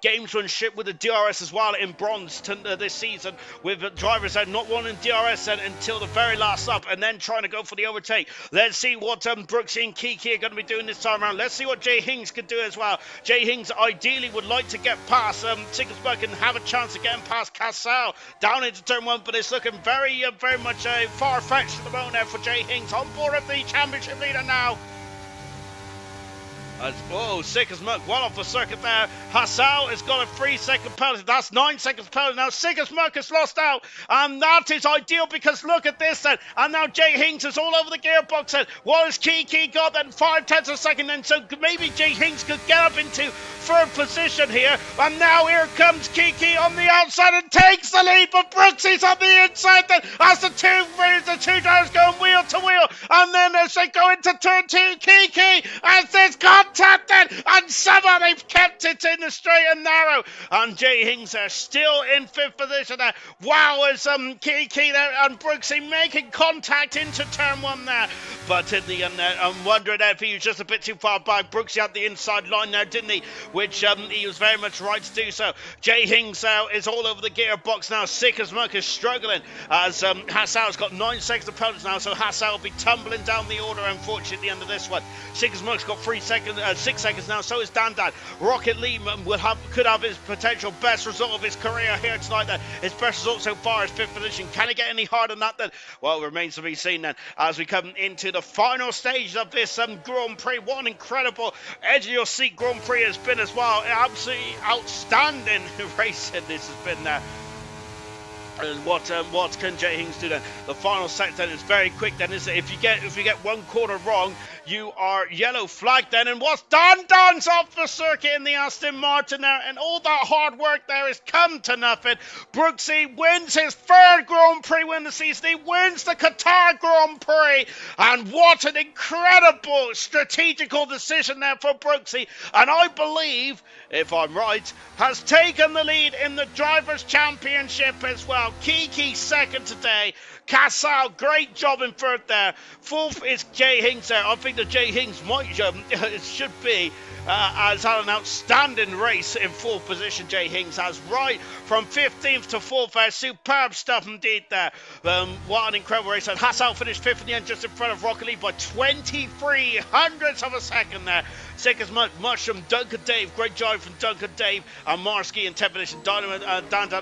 gamesmanship with the DRS as well in bronze this season, with drivers that not wanting DRS until the very last lap, and then trying to go go for the overtake. Let's see what Brooksy and Kiki are going to be doing this time around. Let's see what Jay Hings can do as well. Jay Hings ideally would like to get past Sigurdsberg and have a chance of getting past Casal down into turn 1, but it's looking very much far-fetched at the moment there for Jay Hings on board of the championship leader now. Sickers Muck well off the circuit there. Hassau has got a 3-second penalty. That's 9 seconds penalty. Now Sickers Muck has lost out. And that is ideal because look at this then. And now Jay Hings is all over the gearbox then. What has Kiki got then? 5/10 of a second then. So maybe Jay Hings could get up into third position here. And now here comes Kiki on the outside and takes the lead. But Brooksy's on the inside then. As the two drivers going wheel to wheel. And then as they go into turn 2, Kiki as this contact then, and somehow they've kept it in the straight and narrow, and Jay Hings are still in 5th position there. Wow, as Kiki there and Brooksy making contact into turn 1 there, but in the end there, I'm wondering if he was just a bit too far back. Brooksy had the inside line there, didn't he? Which he was very much right to do so. Jay Hings is all over the gearbox now. Sickers Muck is struggling as Hassau's got 9 seconds of penalty now, so Hassau will be tumbling down the order unfortunately at the end of this one. Sickers Muck's got 6 seconds now, so is Dan. Rocket Lee could have his potential best result of his career here tonight then. His best result so far is 5th position. Can he get any harder than that then? Well, it remains to be seen then as we come into the final stage of this Grand Prix. What an incredible edge of your seat Grand Prix has been as well. Absolutely outstanding racing this has been there. And what can Jay Hings do then? The final set then is very quick then, isn't it? If you get one corner wrong, you are yellow flagged then. And what's Dan's off the circuit in the Aston Martin there, and all that hard work there has come to nothing. Brooksy wins his 3rd Grand Prix win of the season. He wins the Qatar Grand Prix, and what an incredible strategical decision there for Brooksy. And I believe, if I'm right, has taken the lead in the Drivers' Championship as well. Kiki 2nd today. Casal, great job in 3rd there. 4th is Jay Hings there. I think that Jay Hings has had an outstanding race in 4th position. Jay Hings has right from 15th to 4th there. Superb stuff indeed there. What an incredible race. And Hassau finished 5th in the end, just in front of Rocket Lee by 23 hundredths of a second there. Sickers Muck, Mushroom, Duncan Dave, great job from Duncan Dave and Marsky in 10th position. Dan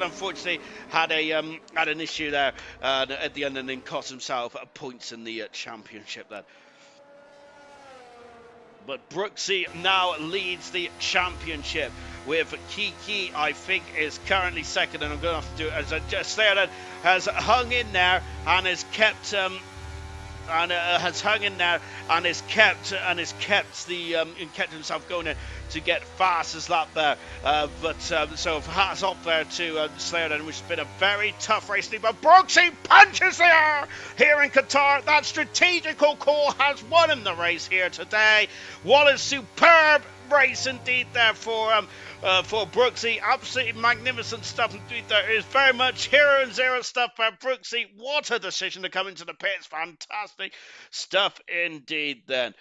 unfortunately had an issue there at the end and then cost himself points in the championship there. But Brooksy now leads the championship with Kiki, I think, is currently 2nd, and I'm going to have to do it as I just there that has hung in there and has kept kept himself going in to get fastest lap there. So hats off there to Slayer, which has been a very tough race. But Brooksy punches the air here in Qatar. That strategical call has won him the race here today. What a superb race indeed there for Brooksy. Absolutely magnificent stuff indeed there. It is very much hero and zero stuff by Brooksy. What a decision to come into the pits. Fantastic stuff indeed then.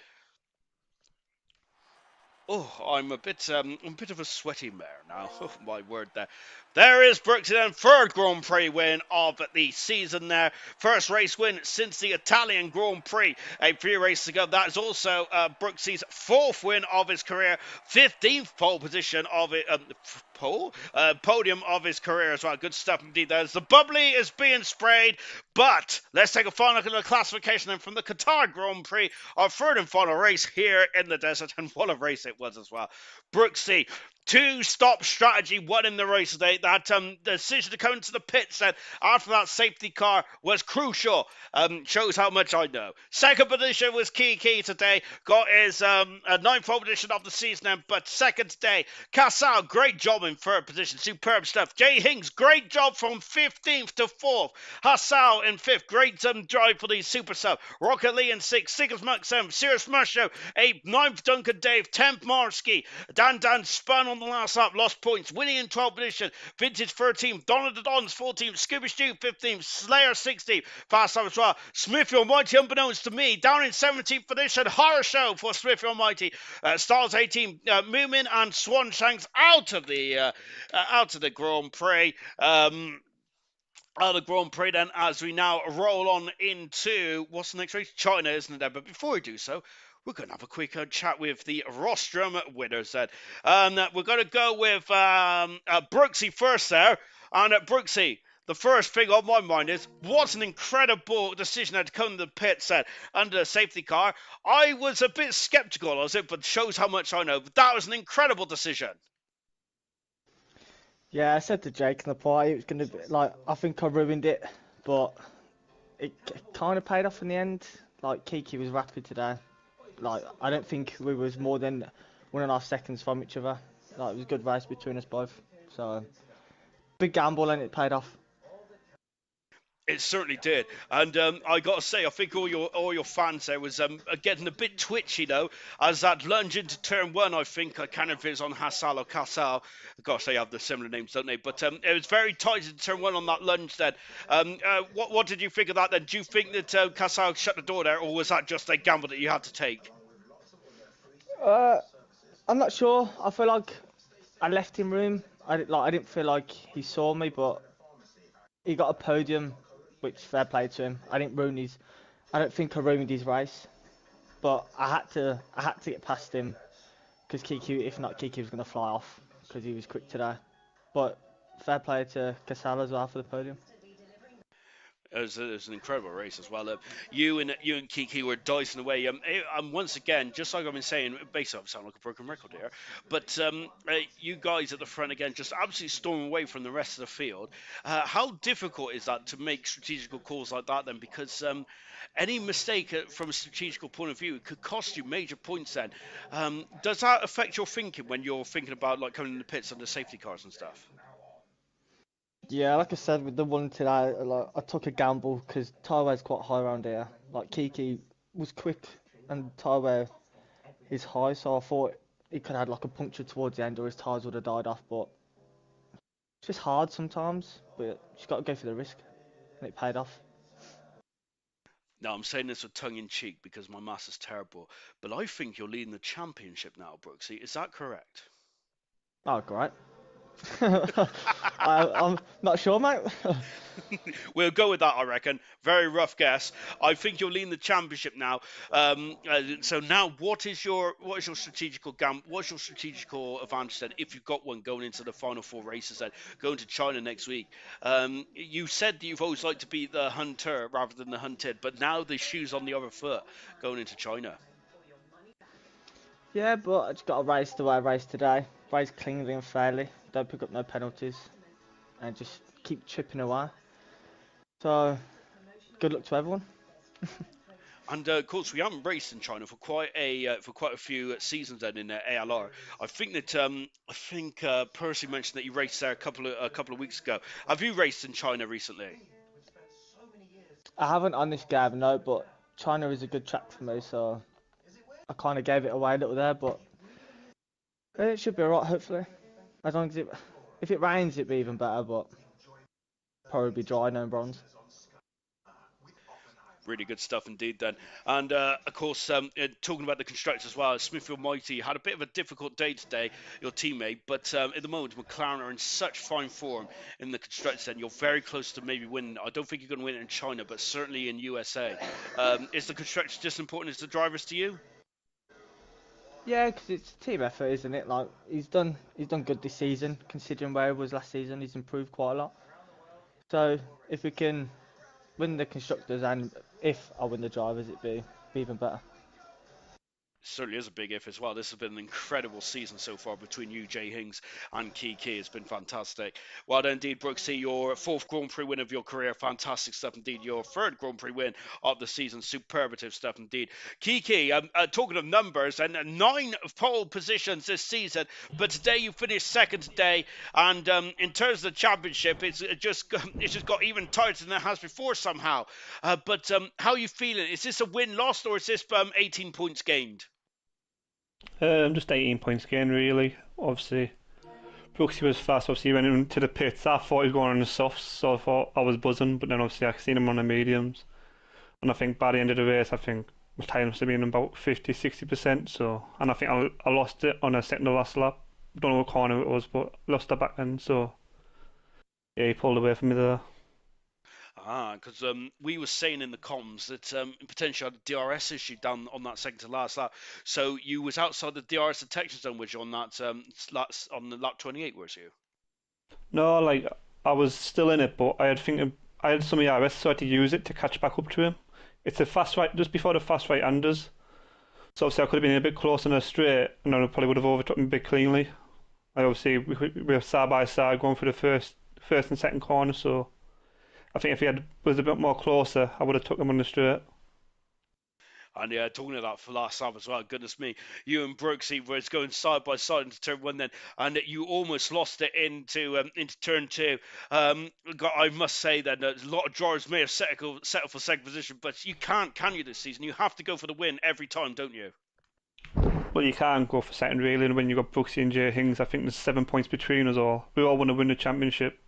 Oh, I'm a bit of a sweaty mare now. Oh, my word there. There is Brooksy then, 3rd Grand Prix win of the season there. 1st race win since the Italian Grand Prix a few races ago. That is also Brooksy's 4th win of his career. 15th pole position of it. Podium of his career as well. Good stuff indeed. There's the bubbly is being sprayed, but let's take a final look at the classification then from the Qatar Grand Prix, our 3rd and final race here in the desert, and what a race it was as well. Brooksy, 2-stop strategy won in the race today. That decision to come into the pits then after that safety car was crucial. Shows how much I know. 2nd position was Kiki today. Got his 9th pole position of the season then, but 2nd today. Casal, great job in 3rd position. Superb stuff. Jay Hings, great job from 15th to 4th. Hassau in 5th. Great drive for the super sub. Rocket Lee in 6th. Sickers Muck 7th. Serious Musho 8th. 9th Duncan Dave. 10th Marsky. Dan spun on the last lap, lost points. Winning in 12th position. Vintage 13th. Donald the Dons 14th. Scooby Stew 15th. Slayer 16th. Fast lap as well. Smith Almighty, unbeknownst to me, down in 17th position. Horror show for Smith Almighty. Styles 18th. Moomin and Swanshanks out of the Grand Prix. ALR Grand Prix then, as we now roll on into what's the next race? China, isn't it? There? But before we do so, we're going to have a quick chat with the rostrum winners then. We're going to go with Brooksy first there. And Brooksy, the first thing on my mind is, what an incredible decision had come to the pit set under the safety car. I was a bit skeptical of it, but shows how much I know. But that was an incredible decision. Yeah, I said to Jake in the party it was going to be like, I think I ruined it, but it kind of paid off in the end. Like, Kiki was rapid today. Like, I don't think we was more than 1.5 seconds from each other. Like, it was a good race between us both. So, big gamble and it paid off. It certainly did, and I got to say, I think all your fans there was getting a bit twitchy though, as that lunge into turn one. I think I can't remember if it was on Hassal or Kassal. Gosh, they have the similar names, don't they? But it was very tight into turn one on that lunge. Then, what did you think of that? Then, do you think that Kassal shut the door there, or was that just a gamble that you had to take? I'm not sure. I feel like I left him room. I didn't feel like he saw me, but he got a podium, which fair play to him. I don't think I ruined his race, but I had to get past him because if not, Kiki was going to fly off because he was quick today. But fair play to Casal as well for the podium. It was an incredible race as well. You and Kiki were dicing away. Once again, just like I've been saying, basically I sound like a broken record here, but you guys at the front again, just absolutely storming away from the rest of the field. How difficult is that to make strategical calls like that then? Because any mistake from a strategical point of view could cost you major points. Then, does that affect your thinking when you're thinking about like coming in the pits under safety cars and stuff? Yeah, like I said with the one today, like I took a gamble because Taiwan's quite high around here. Like Kiki was quick and Taiwan is high, so I thought he could have had like a puncture towards the end or his tyres would have died off. But it's just hard sometimes, but you just got to go for the risk, and it paid off. Now, I'm saying this with tongue in cheek because my maths is terrible, but I think you're leading the championship now, Brooksy. Is that correct? Oh, great. I'm not sure, mate. We'll go with that, I reckon. Very rough guess. I think you're leading the championship now. So now, what's your strategical advantage then, if you've got one going into the final four races then, going to China next week? You said that you've always liked to be the hunter rather than the hunted, but now the shoe's on the other foot going into China. Yeah, but I just got to race the way I raced today. Race cleanly and fairly. Don't pick up no penalties, and just keep chipping away. So, good luck to everyone. And of course, we haven't raced in China for quite a few seasons. Then in ALR, I think that Percy mentioned that you raced there a couple of weeks ago. Have you raced in China recently? I haven't on this game, no, but China is a good track for me, so I kind of gave it away a little there, but it should be alright, hopefully. As long as if it rains, it'd be even better, but probably be dry, no bronze. Really good stuff indeed then. And of course, talking about the constructors as well, Smithfield Mighty had a bit of a difficult day today, your teammate, but at the moment, McLaren are in such fine form in the constructors then. You're very close to maybe winning. I don't think you're going to win it in China, but certainly in USA. Is the constructors just as important as the drivers to you? Yeah, because it's a team effort, isn't it? Like he's done good this season, considering where he was last season. He's improved quite a lot. So if we can win the constructors and if I win the drivers, it'd be even better. Certainly is a big if as well. This has been an incredible season so far between you, Jay Hings, and Kiki. It's been fantastic. Well done indeed, Brooksy. Your fourth Grand Prix win of your career. Fantastic stuff indeed. Your third Grand Prix win of the season. Superlative stuff indeed. Kiki, talking of numbers, and 9 pole positions this season, but today you finished second today. And in terms of the championship, it's just got even tighter than it has before somehow. But how are you feeling? Is this a win-lost or is this 18 points gained? Just 18 points gained, really. Obviously, Brooksy was fast. Obviously, he went into the pits. I thought he was going on the softs, so I thought I was buzzing. But then, obviously, I seen him on the mediums. And I think by the end of the race, I think my time must have been about 50-60%. So, and I think I lost it on a second to last lap. Don't know what corner it was, but lost it back then. So, yeah, he pulled away from me there. Because we were saying in the comms that potentially had a DRS issue down on that second to last lap. So you was outside the DRS detection zone, was you on that on the lap 28, was you? No, like I was still in it, but I had some ERS, so I had to use it to catch back up to him. It's a fast right just before the fast right unders. So obviously I could have been a bit closer in a straight, and I probably would have overtook him a bit cleanly. I obviously we were side by side going for the first and second corner, so I think if he was a bit more closer, I would have took him on the straight. And yeah, talking about that for last lap as well, goodness me, you and Brooksy was going side by side into turn one then, and you almost lost it into turn two. I must say that a lot of drivers may have settled for second position, but you can't, can you, this season? You have to go for the win every time, don't you? Well, you can't go for second really, and when you've got Brooksy and Jay Hings, I think there's 7 points between us all. We all want to win the championship,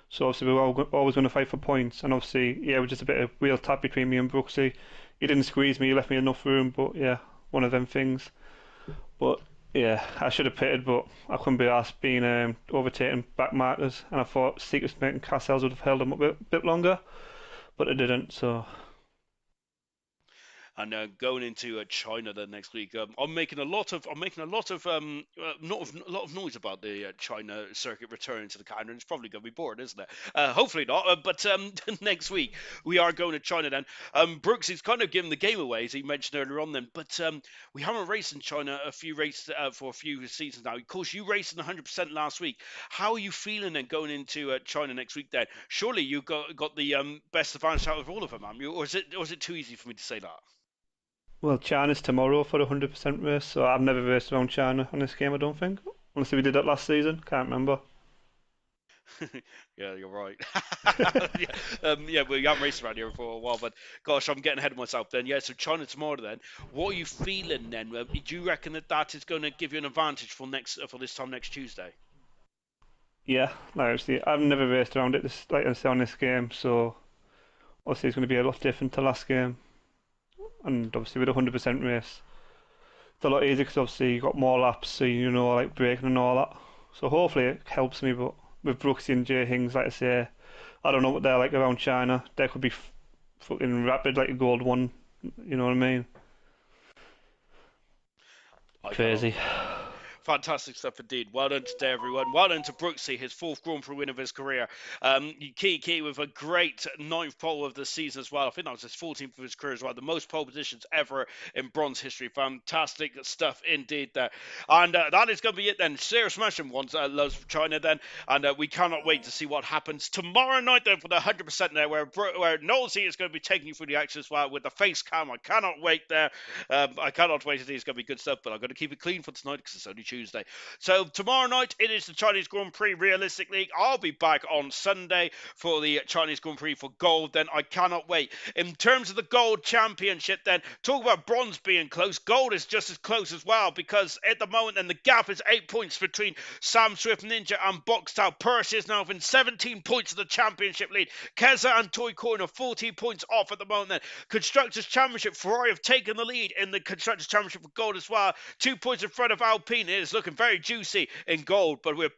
so obviously we're always going to fight for points. And obviously, yeah, it was just a bit of wheel tap between me and Brooksy. He didn't squeeze me, he left me enough room, but yeah, one of them things. But yeah, I should have pitted, but I couldn't be asked being overtaken back markers, and I thought Secretsmith and Cassels would have held them up a bit longer, but they didn't, so. And going into China then next week, I'm making a lot of not a lot of noise about the China circuit returning to the calendar. It's probably going to be boring, isn't it? Hopefully not. But next week we are going to China then. Brooks is kind of giving the game away, as he mentioned earlier on then. But we haven't raced in China for a few seasons now. Of course, you raced in 100% last week. How are you feeling then going into China next week then? Surely you got the best advantage out of all of them, haven't you? Or is it too easy for me to say that? Well, China's tomorrow for the 100% race, so I've never raced around China on this game, I don't think. Unless we did that last season, can't remember. Yeah, you're right. Yeah, we haven't raced around here for a while, but gosh, I'm getting ahead of myself then. Yeah, so China tomorrow then. What are you feeling then? Do you reckon that is going to give you an advantage for this time next Tuesday? Yeah, like obviously, I've never raced around it like I say on this game, so obviously it's going to be a lot different to last game. And obviously with a 100% race, it's a lot easier because obviously you got more laps, so you know like braking and all that. So hopefully it helps me. But with Brooksy and Jay Hings, like I say, I don't know what they're like around China. They could be fucking rapid like a gold one. You know what I mean? I cannot. Crazy. Fantastic stuff indeed. Well done today, everyone. Well done to Brooksy, his fourth Grand Prix win of his career. Key with a great ninth pole of the season as well. I think that was his 14th of his career as well. The most pole positions ever in bronze history. Fantastic stuff indeed there. And that is going to be it then. Sarah Smashing loves China then. And we cannot wait to see what happens tomorrow night then for the 100% there, where Knowlesy is going to be taking you through the action as well with the face cam. I cannot wait there. I cannot wait to see. It's going to be good stuff, but I'm going to keep it clean for tonight because it's only Tuesday. So tomorrow night it is the Chinese Grand Prix realistically. I'll be back on Sunday for the Chinese Grand Prix for gold then. I cannot wait. In terms of the gold championship then, talk about bronze being close. Gold is just as close as well because at the moment then the gap is 8 points between Sam Swift Ninja and Boxtown. Percy is now within 17 points of the championship lead. Keza and Toy Corner 14 points off at the moment then. Constructors Championship, Ferrari have taken the lead in the Constructors Championship for gold as well. 2 points in front of Alpine. It is looking very juicy in gold, but we're